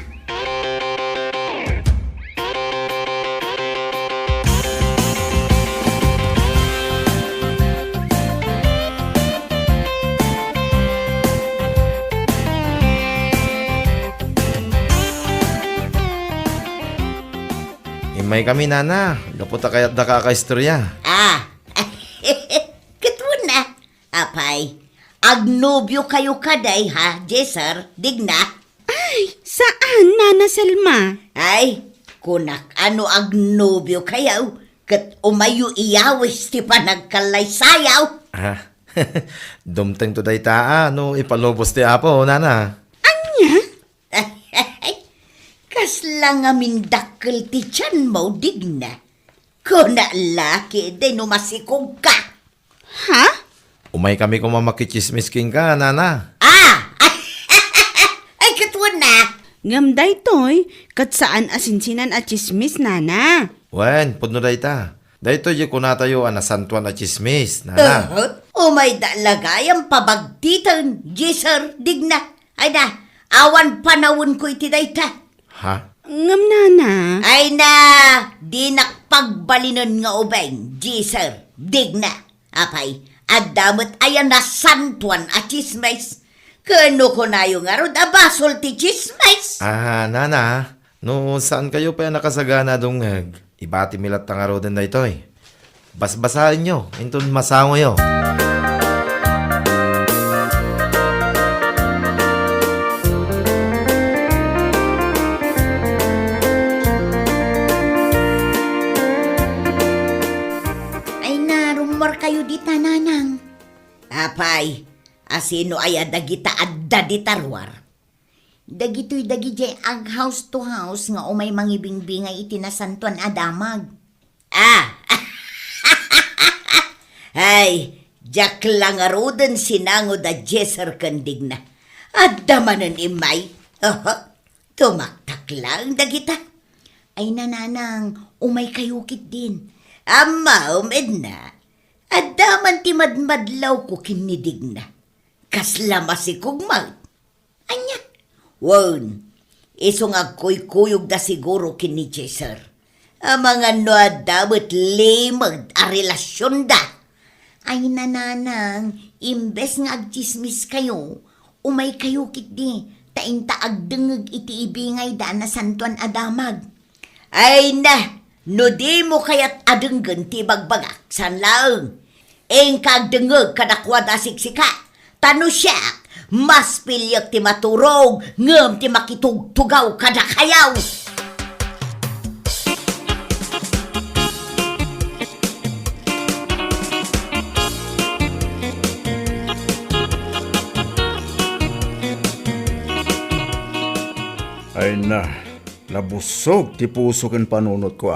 May kami nana, gaputa kayat da kakaistorya. Katun na. Apay, agnobyo kayo kaday ha, Jesser, digna? Saan, Nana Selma? Ay, kunak ano agnobyo kayaw, kat umayo iyawis ti pa nagkalaysayaw. Ah, dumteng to day taa, no ipalubos ti apo, nana. Kasla nga mindakkel ti tiyan mo, digna. Kuna laki, de numasikog ka. Ha? Umay kami kung mamakichismis king ka, nana. Ah! Ay, katwan na. Ngamday toy, kat saan asinsinan at chismis, Nana? Wen, pudno day ta. Dahito yung kunatayo na santuan at chismis, nana. Umay dalagay ang pabagtitan, Jesser, digna. Ay na, awan panawon ko iti dayta. Ha? Ngam, Nana. Ay na, di nakpagbalinan nga ubeng, Jesser, digna. Apay, at damot ayan na santuan at chismis. Kano ko na yung arod, abasol ti chismis. Ah, nana. No, saan kayo pa nakasagana dungag? Ibati milat ang araw din dahito eh. Basbasahin nyo, intun masango yo. Ay na, rumor kayo di tananang. Apay, asino ay adagita adda di tarwar. Dagito'y dagijay ag house to house nga umay mangibingbingay iti nasantuan adamag. Ah! Ay, jak lang aroden sinango da Jesser kandig na. Adda manan imay. Tumaktak lang dagita. Ay nananang, umay kayukit din. Ama, umed na. Adda man ti madmadlaw ko kinidig na. Kasla masikugmag. Anya? Won, isong agkuy-kuyog da siguro kini Jesser. Ang mga noadabot limag a relasyon da. Ay nananang, imbes nga agchismis kayo, umay kayo kitdi, tainta agdengeg iti ibingay da na santuan adamag. Ay na, no di mo kayat adenggen ti bagbagak san laeng. Eng kagdengeg kadakwa da siksika, tano siya, mas pilyak ti maturog, ngem ti makitugtugaw kada kayaw. Ay na, nabusog ti puso ken panunot ko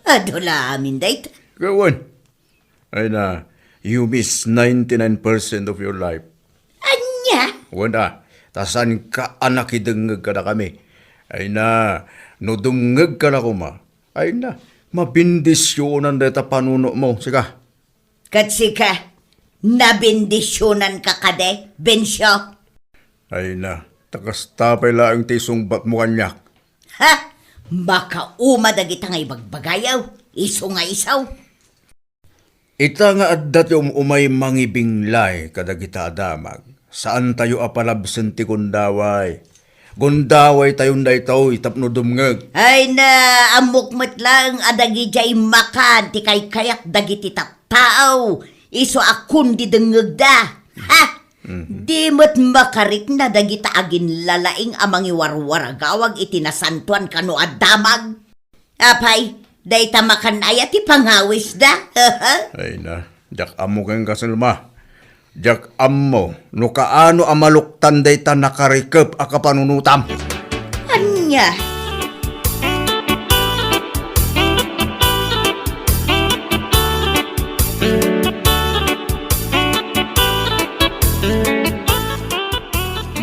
Adula amin dayta. Gawan. Ay na, you miss 99% of your life. Anya? Wala, tasan ka anak idengeg ka na kami. Ay na, no dungeg ka na kuma. Ay na, mabindisyonan deta panuno mo. Sika. Katsika, nabindisyonan ka kade, Bensyo. Ay na, takastapay laang tisong bat mo kanyak. Ha? Baka umadag ita nga ibagbagayaw, iso nga isaw. Ita nga addat yung umay mangibinglay kadagita adamag. Saan tayo apalabsen ti gundaway? Gundaway tayon daytaw itapno dumngeg. Ay na, amukmat lang adagi jay makan, ti kay kayak dagiti tattao, iso akun di dengeg da. Ha? Di mo't makarik na dagita agin lalaing amang iwarwaragawag iti nasantuan kano adamag. Apay, dayta makan ayat ti pangawis da. Ay na, jak amo kang kasalma. Jak amo, no kaano amaluktan dayta nakarikep akapanunutam. Anya?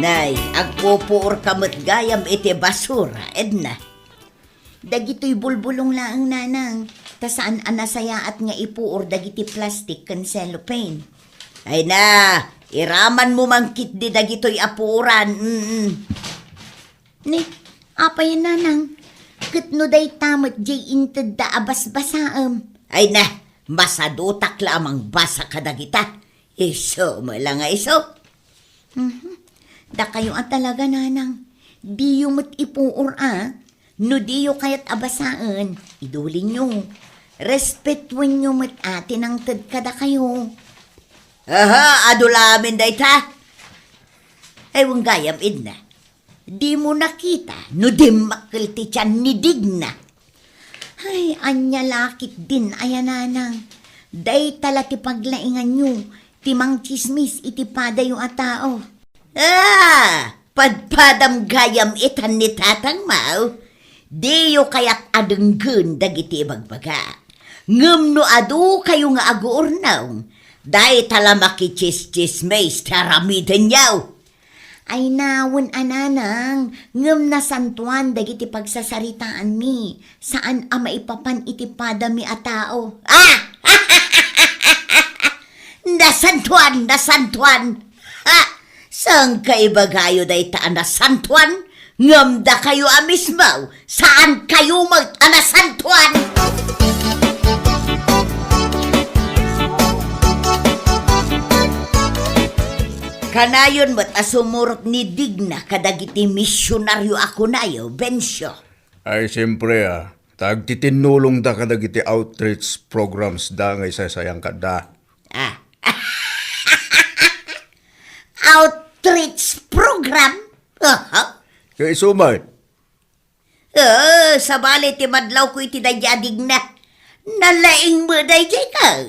Nay, agpupuor kamot gayam iti basura, Edna. Dagito'y bulbulong laang nanang, ta saan anasaya at nga ipuor dagiti plastic kan cellophane. Ay na, iraman mo mangkit di dagito'y apuran. Ni, apa yan nanang? Katno day tamat jay inted da abas-basaam. Ay na, masadutak lamang basa kadagita. Iso mo lang nga iso. Da kayo ang talaga nanang. Diyo mo't ipuor No diyo kayat abasaan. Idulin nyo. Respetuin nyo mo't atin ang tad kada kayo. Aha, adulamin day ta. Ay, wang gayam idna. Di mo nakita, no di makilti tiyan ni Digna. Ay, anya lakit din, ayan nanang. Day tala ti paglaingan nyo, timang chismis itipada yung atao. Ah, padpadam gayam itan ni tatang mau. Diyo kayat adenggen dagiti bagbaga. Ngem no adu kayo nga aguurnaw. Day tala makichischismes taramiden yaw. Ay nawon ananang, ngem na santuan dagiti pagsasaritaan mi, saan a maipapan itipada mi atao. Ah! Nasantuan! Ha! Saan kayo bagayo day taan nasantuan? Ngamda kayo amismaw, saan kayo mag-anasantuan? Kanayon mo't asumurot ni Digna kadagiti misyonaryo ako nayo, Bensyo. Ay, siyempre tagtitinulong da ka dagiti outreach programs da nga isasayang ka da. Ah. Outreach program? Aha. Kaya sumay, Sa bali ti madlaw ko iti dadyadig na. Nalaing mo day ka.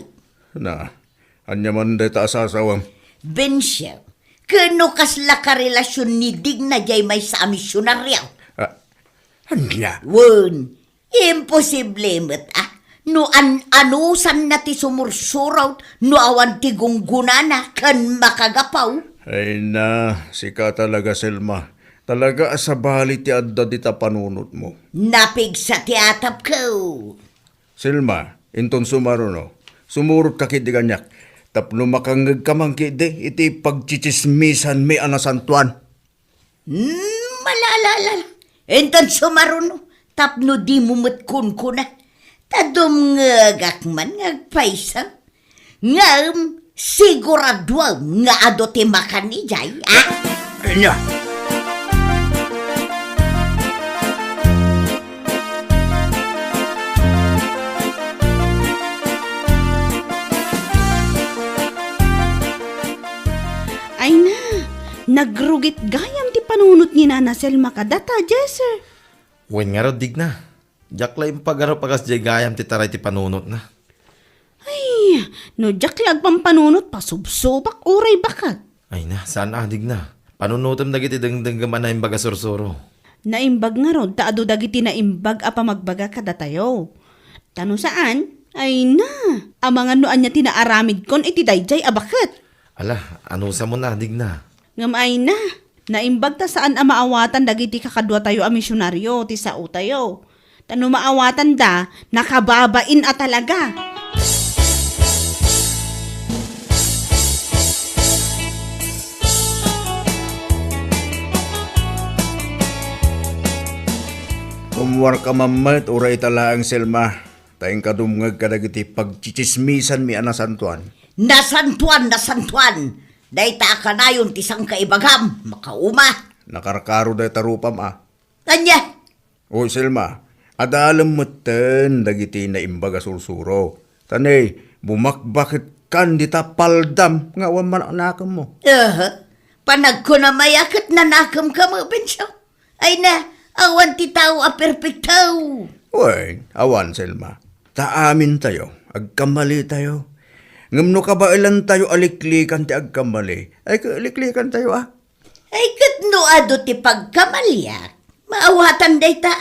na, anya man da ta asasawam. Bensyo, kano kasla ka relasyon ni Digna jay may sa misyonaryo? Anya, Wun, imposible mo't No anusan na ti sumursuraw, no awan ti gunggunana kan makagapaw. ay na, sika talaga Selma. Talaga sa bali ti adda di ta panunot mo. Napig sa tiatap ko. Selma, inton sumaruno, sumurot ka kidi ganyak. Tapno makangag kamang kidi, iti pagchichismisan mi anasantuan. Malalala. Entan sumaruno, tapno di mumutkun ko na. Tadom ngagak man ngagpaisa. Ngam, sigurado nga adote makan ni Jay, Anya, Ay na, nagrugit gayam ti panunot ni Nana Selma kadata, Jesser. Wen nga raw Digna. Jakla yung pagaro pagas jay gayam ti taray ti panunot na. Ay, no jaklag pampanunot pasubsobak uray bakat. Ay na, saan Digna? Panunutom dagiti dengdenggaman na imbaga sursuro. Naimbag nga rod, taado dagiti naimbag apa magbaga kadatayo. Tano saan? Ay na, amangan noan niya tinaaramid kon iti dayjay abakat. Ala, ano sa mo na Digna? Ngam ay na, naimbag ta saan ang maawatan dagiti kakadwa tayo a misyonaryo ti sao tayo. Tano maawatan da, nakababain a talaga. kumwar ka mamat, uray talaang Selma. Tayong kadumngag ka dagiti pagchichismisan mi anasantuan. Nasantuan! Dayta ka na yung tisang kaibagam, makauma. Nakarkaro da tarupam Anya, O Selma, adalam matan dagiti na imbaga sursuro. Tanay, bumakbakit kan di tapaldam nga wan man anakam mo. panag ko na mayakit na nakam ka mo, Bensyo. Ay na, awan ti tao a perfectaw. Uy, awan Selma. Taamin tayo, agkamali tayo. Ngamno ka ba ilan tayo aliklikan ti agkamali? Ay aliklikan tayo Ay katno ado ti pagkamalyak. Maawatan day ta.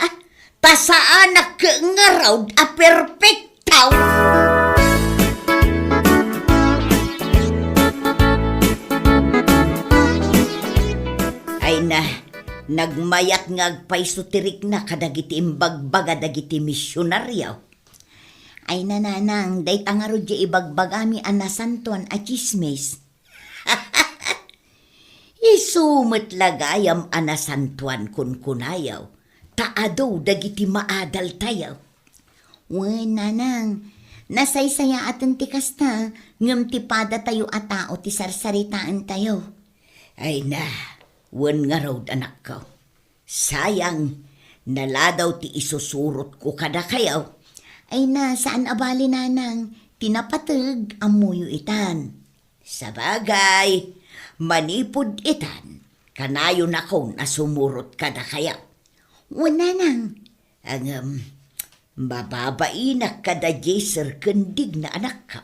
Tasaanak ka nga raw a perfectaw. Ay na, nagmayat nga agpaisutirik na kadagiti imbagbaga dagiti misyonaryaw. Ay nananang, day tangaro di ibagbagami anasanton a chismes. Isumot lagayam anasantuan kun kunayaw. Taadaw dagiti maadal tayaw. Wen nanang, nasaysaya atin ti kasta, ngam ti pada tayo a tao ti sarsaritaan tayo. Ay na, wan nga raw anak ko. Sayang, naladaw ti isusurot ko kada kayaw. Ay na, saan abali nanang, tinapatag amuyo itan. Sa bagay, manipod itan, kanayon ako na sumurot ka na kaya. Wala nang. Ang mababainak kada Jaser kendig na anak ka.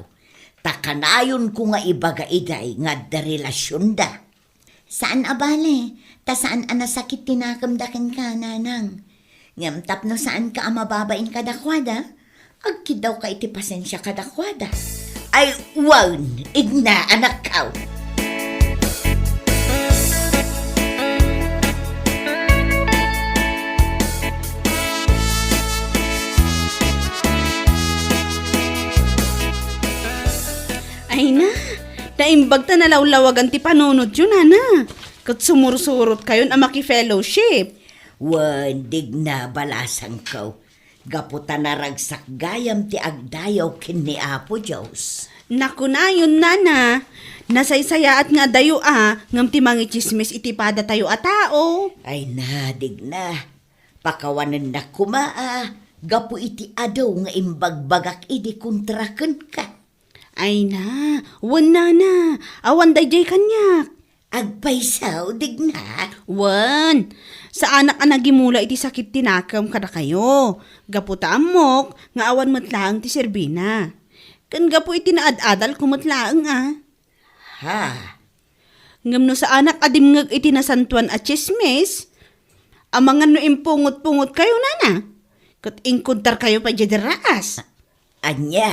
Takanayon ko nga ibaga iday nga da relasyon da. Saan abale? Ta saan anasakit tinakamdakan ka, nanang? Ngam tapno saan ka amababain kadakwada? Agkid daw ka iti pasensya kadakwada. Ay, wan, igna anak ka. Ay na, naimbag ta nalawlawagan ti panunod yun, ana. Kat sumursurot kayon ang maki-fellowship. Wan, dig na balasang ka. Gaputa na ragsak gayam ti agdayaw kin ni Apo Diyos. Naku na yun, nana. Nasaysaya at nga dayo ngam ti mangi chismis iti pada tayo a tao. Ay na, dig na. Pakawanan na kumaa. Gapu iti adaw nga imbagbagak idi kontraken ka. Ay na, wan na. Awan dayjay kanyak. Agpaysaw, dig na. Wan, sa anak anagimula iti sakit tinakam kada kayo. Gaputa amok, nga awan matlaang ti Serbina. Kan gapu iti naad-adal kumatlaang Ha? Ngam no sa anak adimngag iti nasantuan at chismis, amangan no impungot-pungot kayo, nana. Kat ingkuntar kayo pa dyan Anya?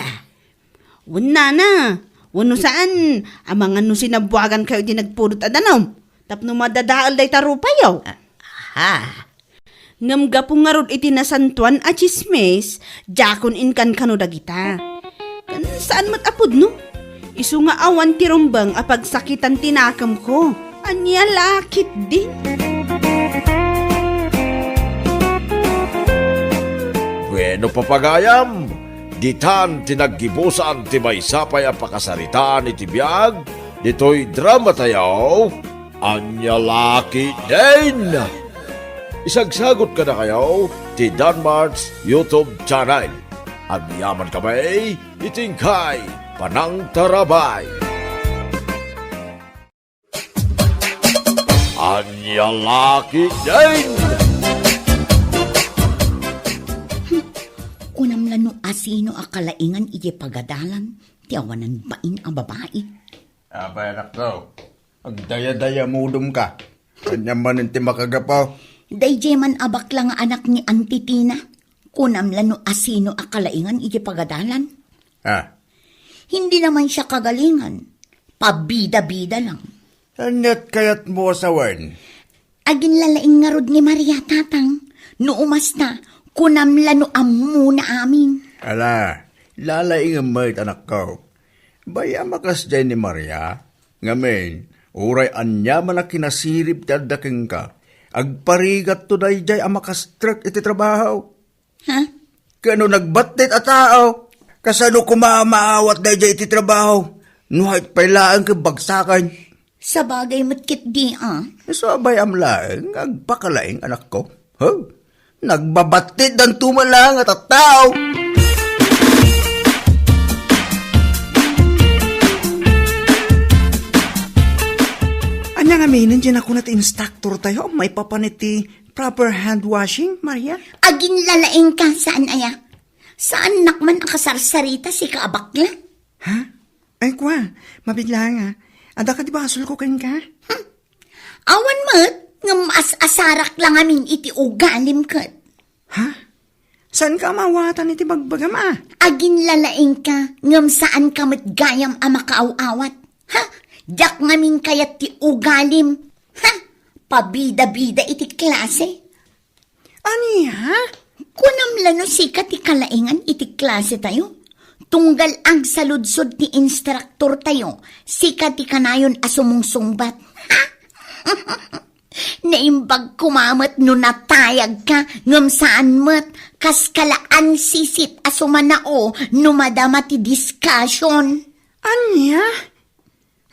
Wan nana, wan no saan, amangan no sinabuagan kayo di nagpulot adanom. Tapno madadaal day tarupayaw. Ha? Ngam gapu nga rod iti nasantuan at chismis, jakon inkan kano dagita. Kan saan matapod no? Isu nga awan ti rumbang apag sakitan tinakam ko. Anya lakit din. Bueno papagayam, ditan tinaggibusan ti may sapay ang pakasaritaan iti biyag, dito'y drama tayaw, anya laki din. Isagsagot ka na kayo ti Danmar's YouTube channel. Ang yaman kamay, itingkay, panang tarabay. Anya laki din. Kunam lano asino akalaingan iti pagadalan, ti awanan bain ang babae. Abay anak ko, ang daya-daya mudum ka. Kanya man ti makagapaw. Dayjay man abak lang nga anak ni Auntie Tina. Kunam lano asino akalaingan iti pagadalan. Ha? Hindi naman siya kagalingan. Pabida-bida lang. Anyat kayat mo sa wen? Agin lalaing nga rod ni Maria tatang. No umasta, kunam lano ammo na amin. Ala, lalaing ang may anak ko. Baya makas dyan ni Maria. Ngamin, uray anya man na kinasirip dadaking ka. Agparigat to dayjay ang makastrak iti trabaho. Ha? Kano nagbatit a tao? Kasano kumamaawat dayjay iti trabaho? Nuhait pailaan ka bagsakan. Sa bagay matkit di So abay amlaeng, agpakalaing anak ko. Huh? Nagbabatit dan tumalang at tao. Anya nga may nandiyan ako na instructor tayo, may papaniti proper hand washing, Maria? Agin lalaing ka saan aya? Saan nakman ang kasarsarita si kaabakla? Ha? Ay kwa, mabigla nga. Ada ka di ba asul ko kain ka? Awan mat, nga mas-asarak lang amin iti ugalim kat. Ha? Saan ka mawatan iti bagbagam Agin lalaing ka, ngam saan ka matgayam ang makaaw-awat. Ha? Diyak ngamin kayat ti ugalim. Ha? Pabida-bida iti klase. Ani ha? Kunam lano sika ti kalaingan iti klase tayo. Tunggal ang saludsod ti instruktor tayo, sika ti kanayon asumungsungbat. Ha? Naimbag kumamat no natayag ka, ngam saan mat, kas kalaan sisip asumanao, no madama ti discussion. Anya?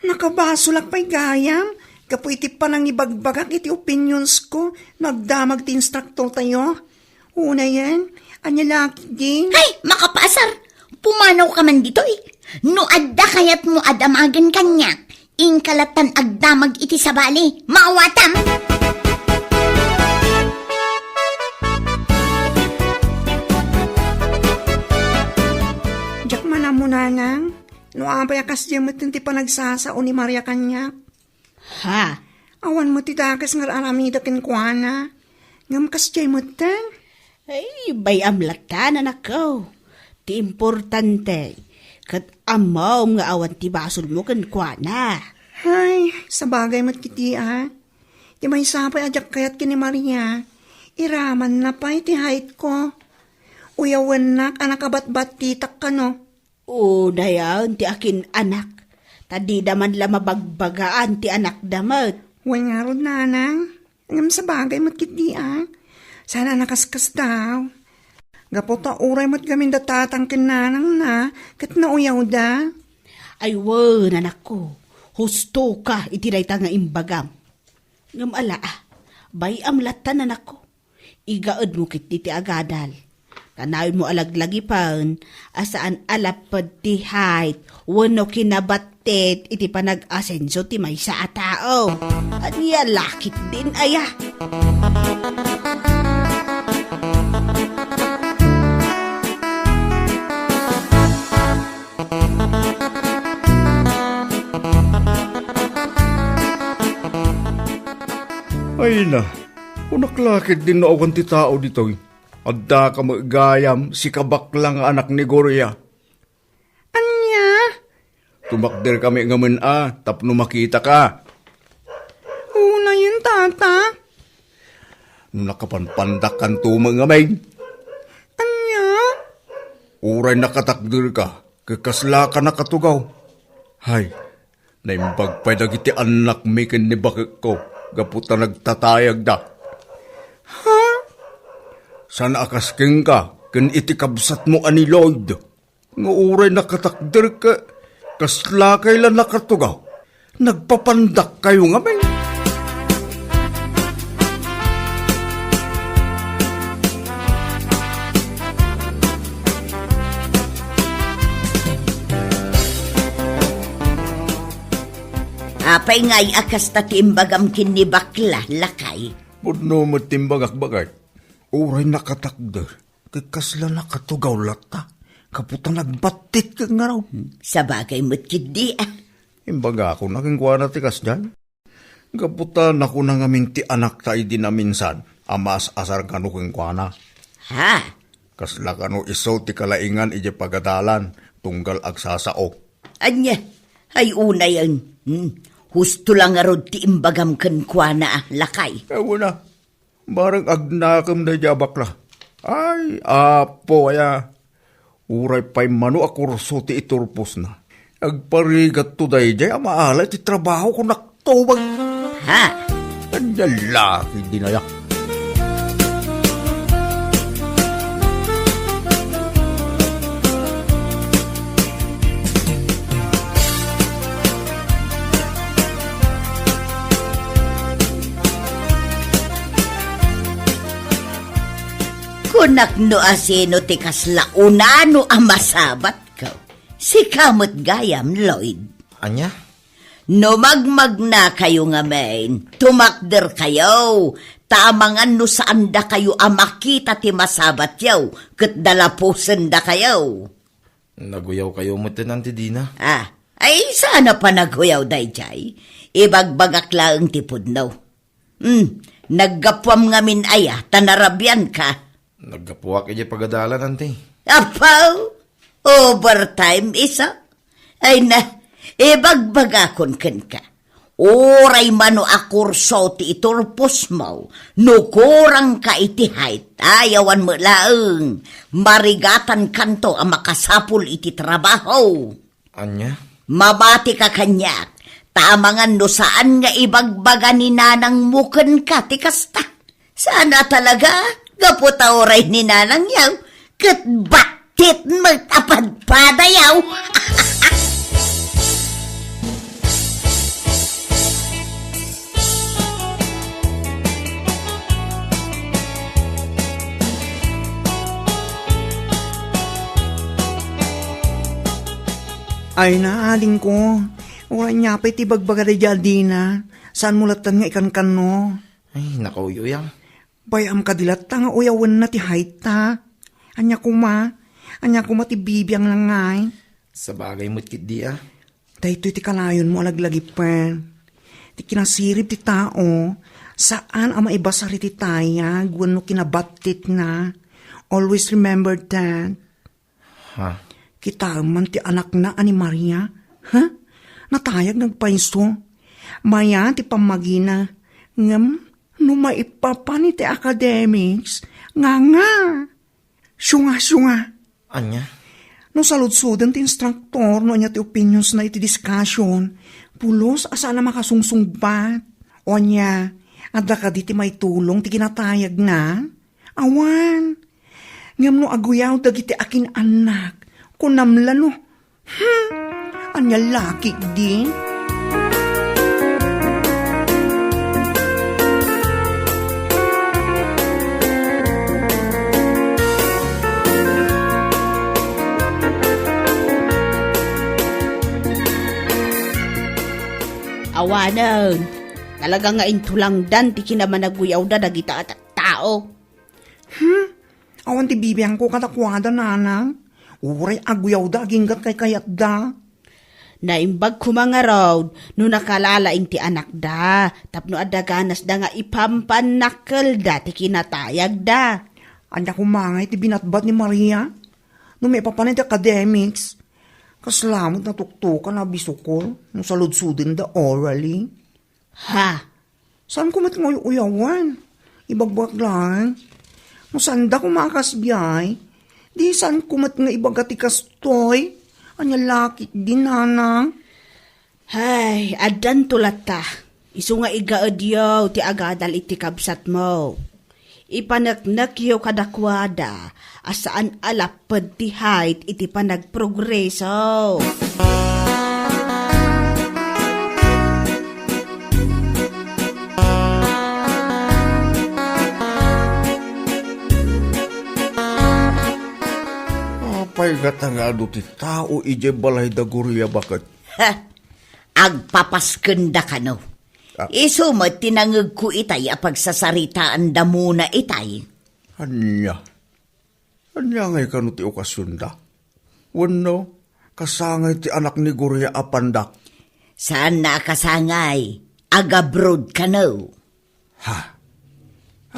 Nakabasulak pa'y gayam? Kapo iti panang ibagbagak iti opinions ko, nagdamag ti instructor tayo. Una yan, anya laki din. Ay, makapasar! Pumanaw ka man dito eh. No adda kayat mo adamagan kanya, ingkalatan agdamag iti sabali, maawatam! Jak manamunanang, no abayakas diya mo ti panagsasao ni Maria Kanyak. Ha? Awan mo ti dakas nga aramida ken kuana. Ngam kas diya mo ten. Ay, bayam latan anak ko. Ti importante. Kat amaw nga awan ti basol mo kan kuana. Ay, sa bagay mo't kiti Di may sapay ajak kayat kini Maria. Iraman na pa iti height ko. Uyawan nak anak abat-bat titak ka no. O, dayan ti akin anak. Tadi daman la mabagbagaan ti anak damat. Huwag nga ron nanang. Ngam sa bagay mo't kiti Sana nakaskas daw. Gapota uray mo't gamin datatang kinanang na. Kat nauyaw da. Ay, wan anak ko. Husto ka itiray ta nga imbagam. Ngam ala bayam latan anak ko. Igaad mo kit ti agadal. Kanawin mo alaglagi pan, asaan alapad ti height, wano kinabatet, iti panag-asenso ti may sa tao. At niya lakit din aya. Ay na, unaklakid din na awan ti tao ditoy. Adda ka magayam si kabaklang anak ni Gloria. Anya? Tumakder kami ngaman tapno makita ka. Una yun tata. Nakapanpandak kan tumang ngamay. Anya? Uray nakatakder ka, kakasla ka nakatugaw. Hay, naimbagpay dagiti anak mi ken ni bakit ko, gaputa nagtatayag da. Sana akasking ka, ken iti kabsat mo ani Lloyd. Nga uray nakatakder ka, kasla kailan nakatugaw. Nagpapandak kayo nga may. Apay ngay akas tatimbagam kini bakla, lakay. Budno mo timbagak bagay. Uray nakatakder, kasla nakatugaw lata. Kaputa nagbatit ka nga raw. Sa bagay mo't kidi Imbaga ako naging kuwana ti kasdan. Kaputa na ko na ngamin ti anak tayo din na minsan. Amas asar kano kong kuwana. Ha? Kasla kano iso ti kalaingan ije pagadalan. Tunggal agsasao. Anya, ay una yan. Husto lang arod ti imbagam kan kuana lakay. Ewan na. Barang agnakam na jabakla. Ay, apo aya. Uray pa'y mano akurso ti iturpos na. Agparigat to day jay amaala ti trabaho ko naktubag. Ha? Kanya laki dinaya. Kunak no asino ti kasla unano amasabat ko. Si kamot gayam, Lloyd. Anya? No magmag na kayo nga main, tumakder kayo. Tamangan no saan da kayo amakita ti masabat yaw, kat dalapusan da kayo. Naguyaw kayo mo tinanti Dina. Ay sana pa naghuyaw dayjay. Ibagbagak lang ti pudnaw. Naggapwam ngamin aya, tanarabyan ka. Nagkapuwak ije pagadalan nanti. Apaw, overtime isa. Ay na, ibagbagakon ken ka. Oray mano akurso ti iturpos mo, no kurang ka iti height, ayawan mo laeng, marigatan kanto ang makasapul iti trabaho. Anya? Mabati ka kanyak, tamangan no saan nga ibagbaga ni nanang muken ka ti kasta. Sana talaga, gaputa oray ni nanang yaw, kat batit magtapadpada yaw. Ay naaling ko. Oray niya pa iti bagbaga di na. Saan mulatan nga ikan no? Ay, nako, Uyang. Bayam kadilat nga uyawan na ti haita. Anya kuma ti bibiyang langay. Sa bagay mo't kit di ah. Dahito iti kalayon mo alaglagi pa. Ti kinasirip ti tao. Saan ang maibasari ti tayag wano kinabatit na. Always remember that. Ha? Kita man ti anak na ani Maria. Ha? Natayag nagpaiso. Maya ti pamagina. Ngam, no maipapan ti academics. Nga. Syunga. Anya? No saludsudan ti instructor, no anya ti opinions na iti discussion. Pulos, asa na makasungsungbat. O anya, adda ka di ti may tulong ti kinatayag na. Awan. Ngam no aguyaw dagiti akin anak. Kunamla no. Anya laki din. Awanan. Talaga nga intulang dan ti kinamanaguyaw da dagita at tao. Awan ti bibiyang ko katakwada nanang. Uray aguyaw da aginggat kay kayat da. Naimbag ko mga road, no nakalalaing ti anak da, tapno adaganas da nga ipampanakal da ti kinatayag da. Anya kumangay ti binatbat ni Maria. No may papanay ti academics. Kaslamot na tuktukan na bisukol. No saludsudin da orally. Ha? Saan kumat ng uyawan? Ibagbag lang. No saan da kumakasbiyay? Di saan kumat nga ibagat ikastoy? Anya laki din nanang. Hay, adan tulata. Isu nga igaadyaw ti agadal iti kabsat mo. Ipanaknakyaw kadakwada asaan alapad ti height iti panagprogreso. Apay katangado ti tao ije balay da guriya bakit? Ha? Agpapaskenda ka no. Iso mo tinangag ko itay apagsasaritaan da muna itay. Anya ngay kanu ti okasyon da? Wano, kasangay ti anak ni guriya apandak. Saan na kasangay? Agabroad ka no. Ha?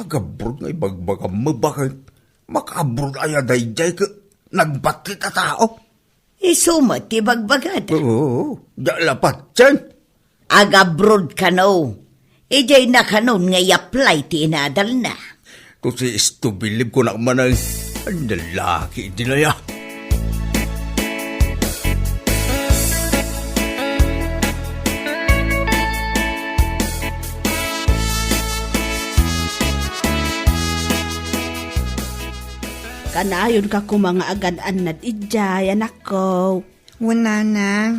Agabrod nga ibagbaga mo bakit? Makabrod ay adayjay ka nagbatit a tao. Iso mo ti bagbagad. Oo, dalapat dyan. Agabroad ka no. Ijay na kanon nga i-apply ti inadal na. Kung si istubilib ko na man ang lalaki dinaya. Kanayon ka ko mga agan-an na ijay, anak ko. Wala na.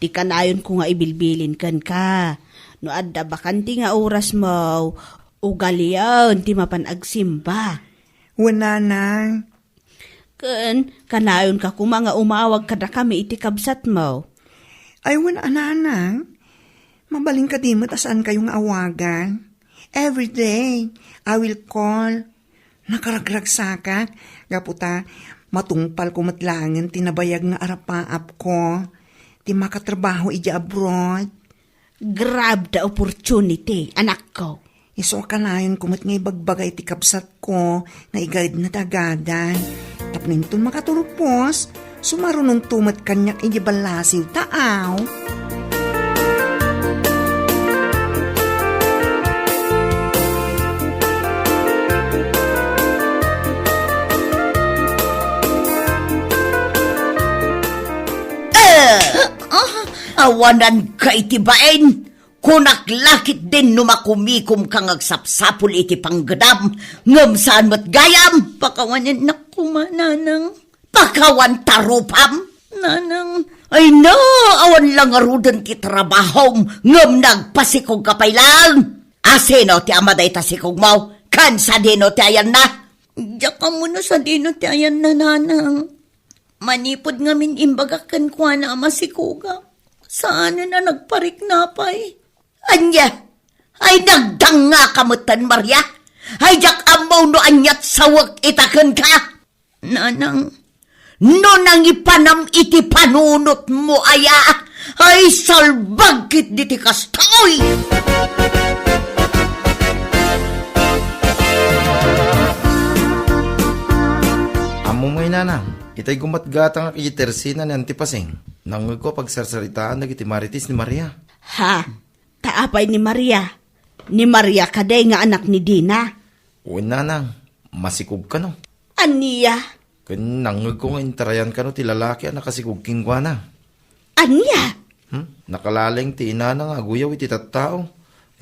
Di kanayon ko nga ibilbilin kan ka. No adda bakanti nga oras mo, ugaliyon ti mapanagsimba. Wala na. Kanayon ka ko mga umawag kada kami iti kabsat mo. Ay wala nanang. Mabaling ka di mo't asaan kayong awagan. Every day, I will call. Nakaragragsakak. Gaputa, matungpal ko matlangan tinabayag nga arapaap ko. Ti makatrabaho ija abroad. Grab the opportunity, anak ko. Iso kanayon kumat nga ibagbagay ti kapsat ko na i-guide na tagadan. Tapninton makatulupos, sumarunong tumat kanyak ijibalasiw taaw. Awanan ka itibain. Kunak lakit din numakumikum kang agsapsapul iti panggadam. Ngam saan mat gayam. Pakawanan na kumananang. Pakawan tarupam. Nanang. Ay no, awan lang arudan ti trabahom. Ngam nagpasikog kapailan. Asino ti amaday tasikog mo. Kan sa dino ti ayan na. Diyak ka muna sa dino ti ayan na nanang. Manipod ngamin imbagakan ko na masikuga. Saan na nagparik na pa eh? Anya, ay nagdanga kamutan, Maria. Ay jak amaw no anyat sawag itakan ka. Nanang, no nang ipanam iti panunot mo aya, ay salbagkit diti kastoy. Amo mo nanang, itay gumatgata nga kay Teresina ni Antipasing. Nangag ko pagsarsaritaan na iti Marites ni Maria. Ha? Taapay ni Maria. Ni Maria kaday nga anak ni Dina. Uy nanang, masikog ka no. Aniya? Kun nangag ko nga intarayan ka no ti lalaki ang nakasikog kingwa na. Aniya? Nakalaling ti ina na nga aguyaw iti tattao.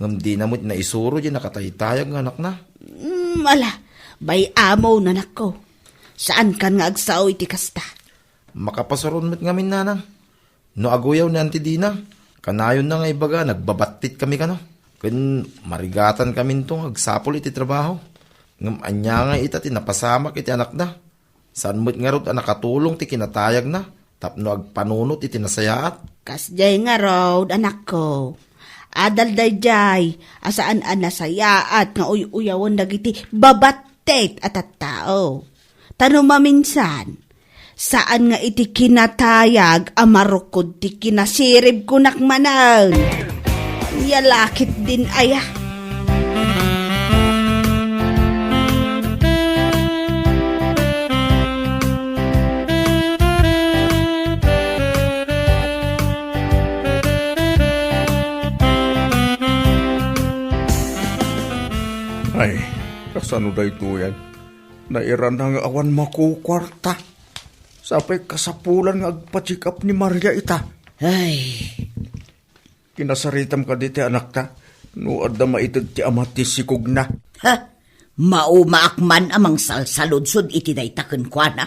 Ngam di na mo't naisuro di nakataytayag nga anak na. Ala, bay amaw na nako. Saan kan nga agsaw iti kasta? Makapasaron mo't ngamin nanang. No aguyaw ni Auntie Dina. Kanayon na nga ibaga, nagbabatit kami kano. Kun marigatan kami itong agsapol iti trabaho. Ngam anya nga ita tinapasamak iti anak na. Saan mo't nga rod nakatulong ti kinatayag na. Tapno agpanunot iti nasayaat. Kasjay nga raw, anak ko. Adal dayjay, asaan an nasayaat nga uyawan dagiti babatet at tao. Tanong maminsan, saan nga iti kinatayag amarukod ti kinasirib kunak manan? Yalakit din aya. Ay, kasano da ito yan? Nairan na nga awan makukwarta. Sapay kasapulan nga agpa-check up ni Maria ita. Ay, Kinasaritam ka diti anak ta. Nuad na maitid ti amati sikog na. ha? Maumaakman amang salsaludsod iti daytaken kwa na.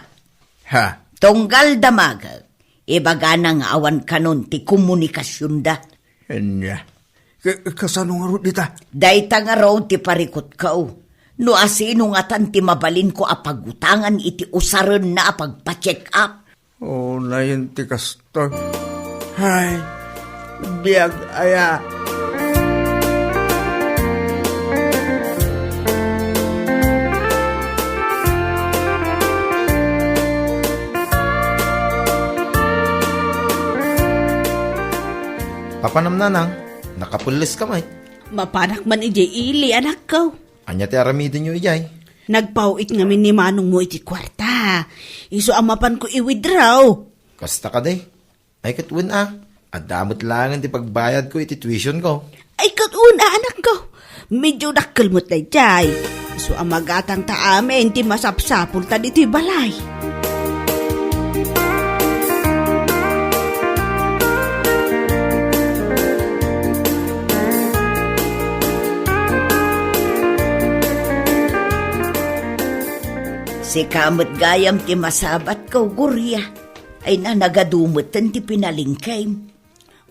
Ha? Tunggal damagag, ibaga na nga awan kanon ti komunikasyon da. Enya. Kasano nga ro dita? Dayta nga raw ti parikot kao. No asino nga tan ti mabalin ko apagutangan iti usaron na apagpa-check up. Oh, nayin ti kastoy. Ay, biyag aya. Papanam nanang, nakapulis ka may. Mapanak man ijay ili, anak ko. Anya ti aramidin nyo ijay. Nagpauit ngamin ni manong mo iti kwarta. Iso amapan ko i-withdraw. Kasta ka day. Ay katwin At damot lang ti pagbayad ko iti tuition ko. Ay katuna, anak ko. Medyo nakalmot na jay. Iso amagatang ta amin ti masapsapul ta dito'y balay. Si kamot gayam ti masabat ko, gurya. Ay na nagadumutan ti pinalingkay.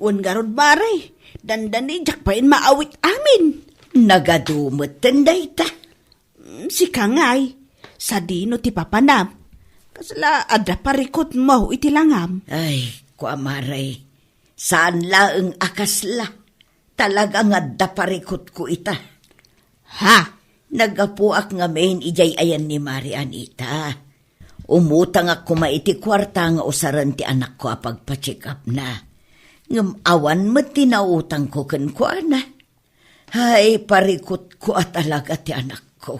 Un garod baray. Dandani jakpain maawit amin. Nagadumutan dayta. Si Kangay. Sa dino ti papanam. Kasla ada parikot mo iti langam. Ay, kuamaray. Saan laeng akasla? Talaga nga daparikot ko ita. Ha? Nagapuak nga main ijay ayan ni Marian ita. Umutang ako maiti kwarta nga usaran ti anak ko apagpa-check up na. Ngam awan mo tinautang ko kan na. Hay, parikot ko at talaga ti anak ko.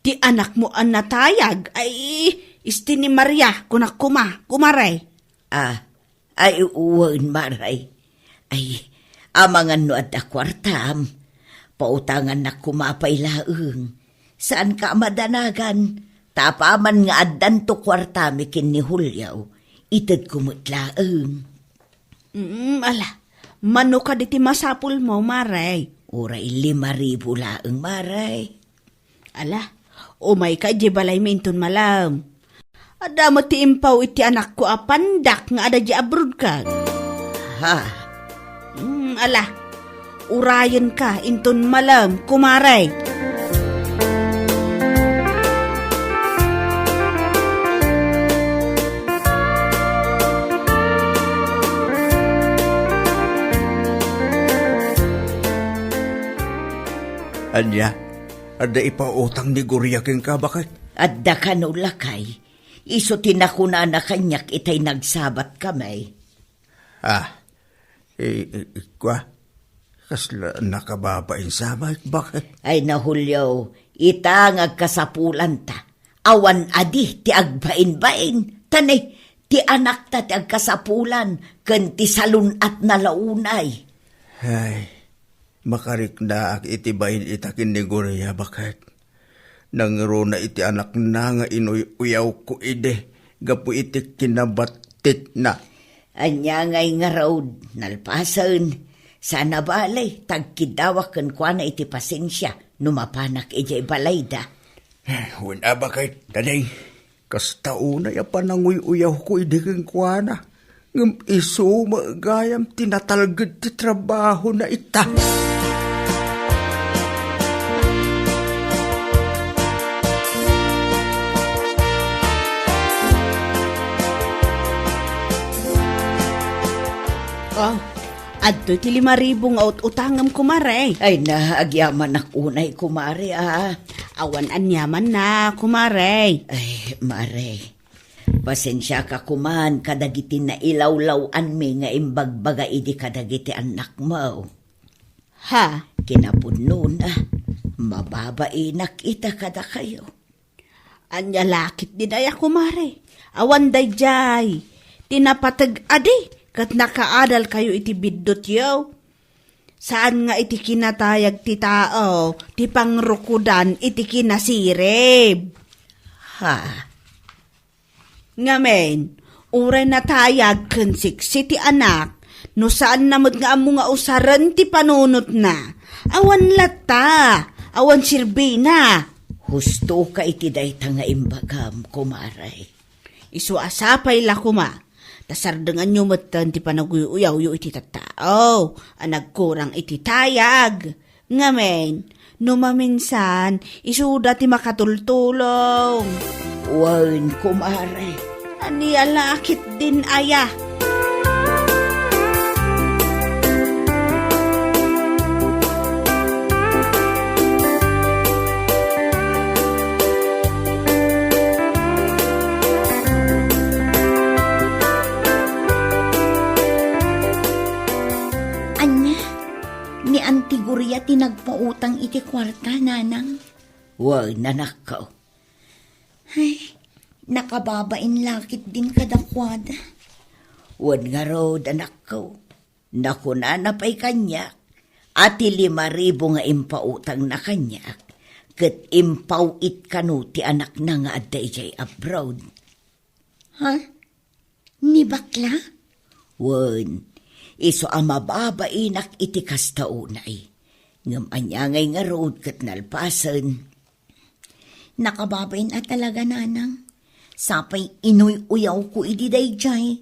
Ti anak mo ang natayag ay isti ni Maria kunak kumaray. Ay uwan maray. Ay, amangan no at akwartam. Pautangan na kumapay laeng. Saan ka madanagan? Tapaman nga addan to kwartami kin ni Hulyaw. Itad kumut laeng. Ala, mano ka diti masapul mo, maray. Uray 5,000 laeng maray. Ala, umay ka di balay minton malam. Ada mo ti impaw iti anak ko apandak nga ada di abroad ka. Ha? Ala, urayan ka inton malam kumaray. Anya, ada ipautang ni Guriya king ka, bakit? At da ka no lakay, iso tinakuna na kanyak itay nagsabat kamay. Kwa, kasla nakababain sabay, bakit? Ay nahulyaw, itangag kasapulan ta. Awan adi ti agbain-bain. Tanay, ti anak ta ti agkasapulan, ken ti salunat na launay. Ay, makarik na itibayin itakin ni Guriya, bakit? Nangro na iti anak na nga inuyaw ko ide, gapu iti kinabatit na. Anya ngay nga raod, nalpasan. Sana balay, tagkidawak ken kwa na iti pasensya, numapanak ijay balay da. Wala bakit, taday, kasta una ya pananguyaw ko ide kang kwa na. Ngam iso magayam tinatalgad ti trabaho na ita. Oh, adto ti 5,000 nga utangam kumare. Ay na, agyaman unay kumare Awan anyaman na kumare. Ay, mare, pasensya ka kuman, kadagiti na ilawlawan mi nga imbagbaga idi kadagiti anak mo. Ha? Kinapuno na, mababainak ita kada kayo. Anya lakit di daya kumare. Awan day jay. Tinapatag adi. Kat nakaadal kayo iti biddot yaw. Saan nga iti kinatayag ti tao, ti pangrukudan iti kinasirib. Ha? Ngamen, uray na tayag kensiksi ti anak, no saan namad nga amo nga usaran ti panunot na. Awan lata, awan sirbi na. Husto ka iti dayta nga imbagam, kumaray. Isuasapay la kuma. Tasardangan nyo matan ti panaguyaw yu iti tattao, anagkurang iti tayag. Ngamen, numaminsan, isuda ti makatultulong. Wan, kumare. Ani alakit din aya. Ni Auntie Guriya tinagpautang iti kwarta, nanang. Wag, nanakaw. Ay, nakababain lakit din kadakwada. Wag nga raw, nanakaw. Nakuna na pa'y kanyak. Ati 5,000 nga impautang na kanyak. Kat impawit kanu ti anak na nga aday jay abroad. Ha? Ni bakla? Wan, iso ang mababainak iti kastaunay. Ngam anyangay nga road kat nalpasan. Nakababain at talaga, nanang. Sapay inuy-uyaw ko ididay jay.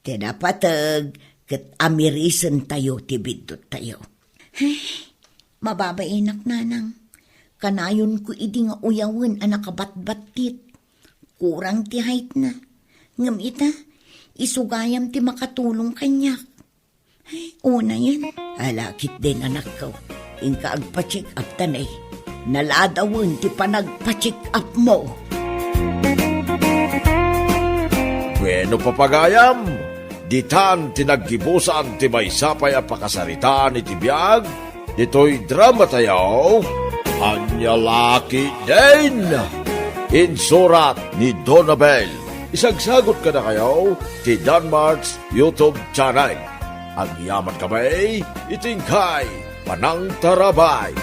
Tinapatag kat amirisan tayo tibidot tayo. Ay, mababainak, nanang. Kanayon ko idi nga uyawan ang nakabatbatit. Kurang ti height na. Ngam ita, isugayam ti makatulong kanyak. Ay, una yan. Alakit din anak ko. Inka agpa-check up tanay. Naladawin ti panagpa-check up mo. Bueno papagayam, ditan tinaggibusan ti maysapay a pakasaritaan iti biag, dito'y drama tayo, Anyalaki din! Insurat ni Donabel. Isagsagot ka na kayo ti Danmarks YouTube channel. Ang yaman kamay, itingkay, panang tarabay.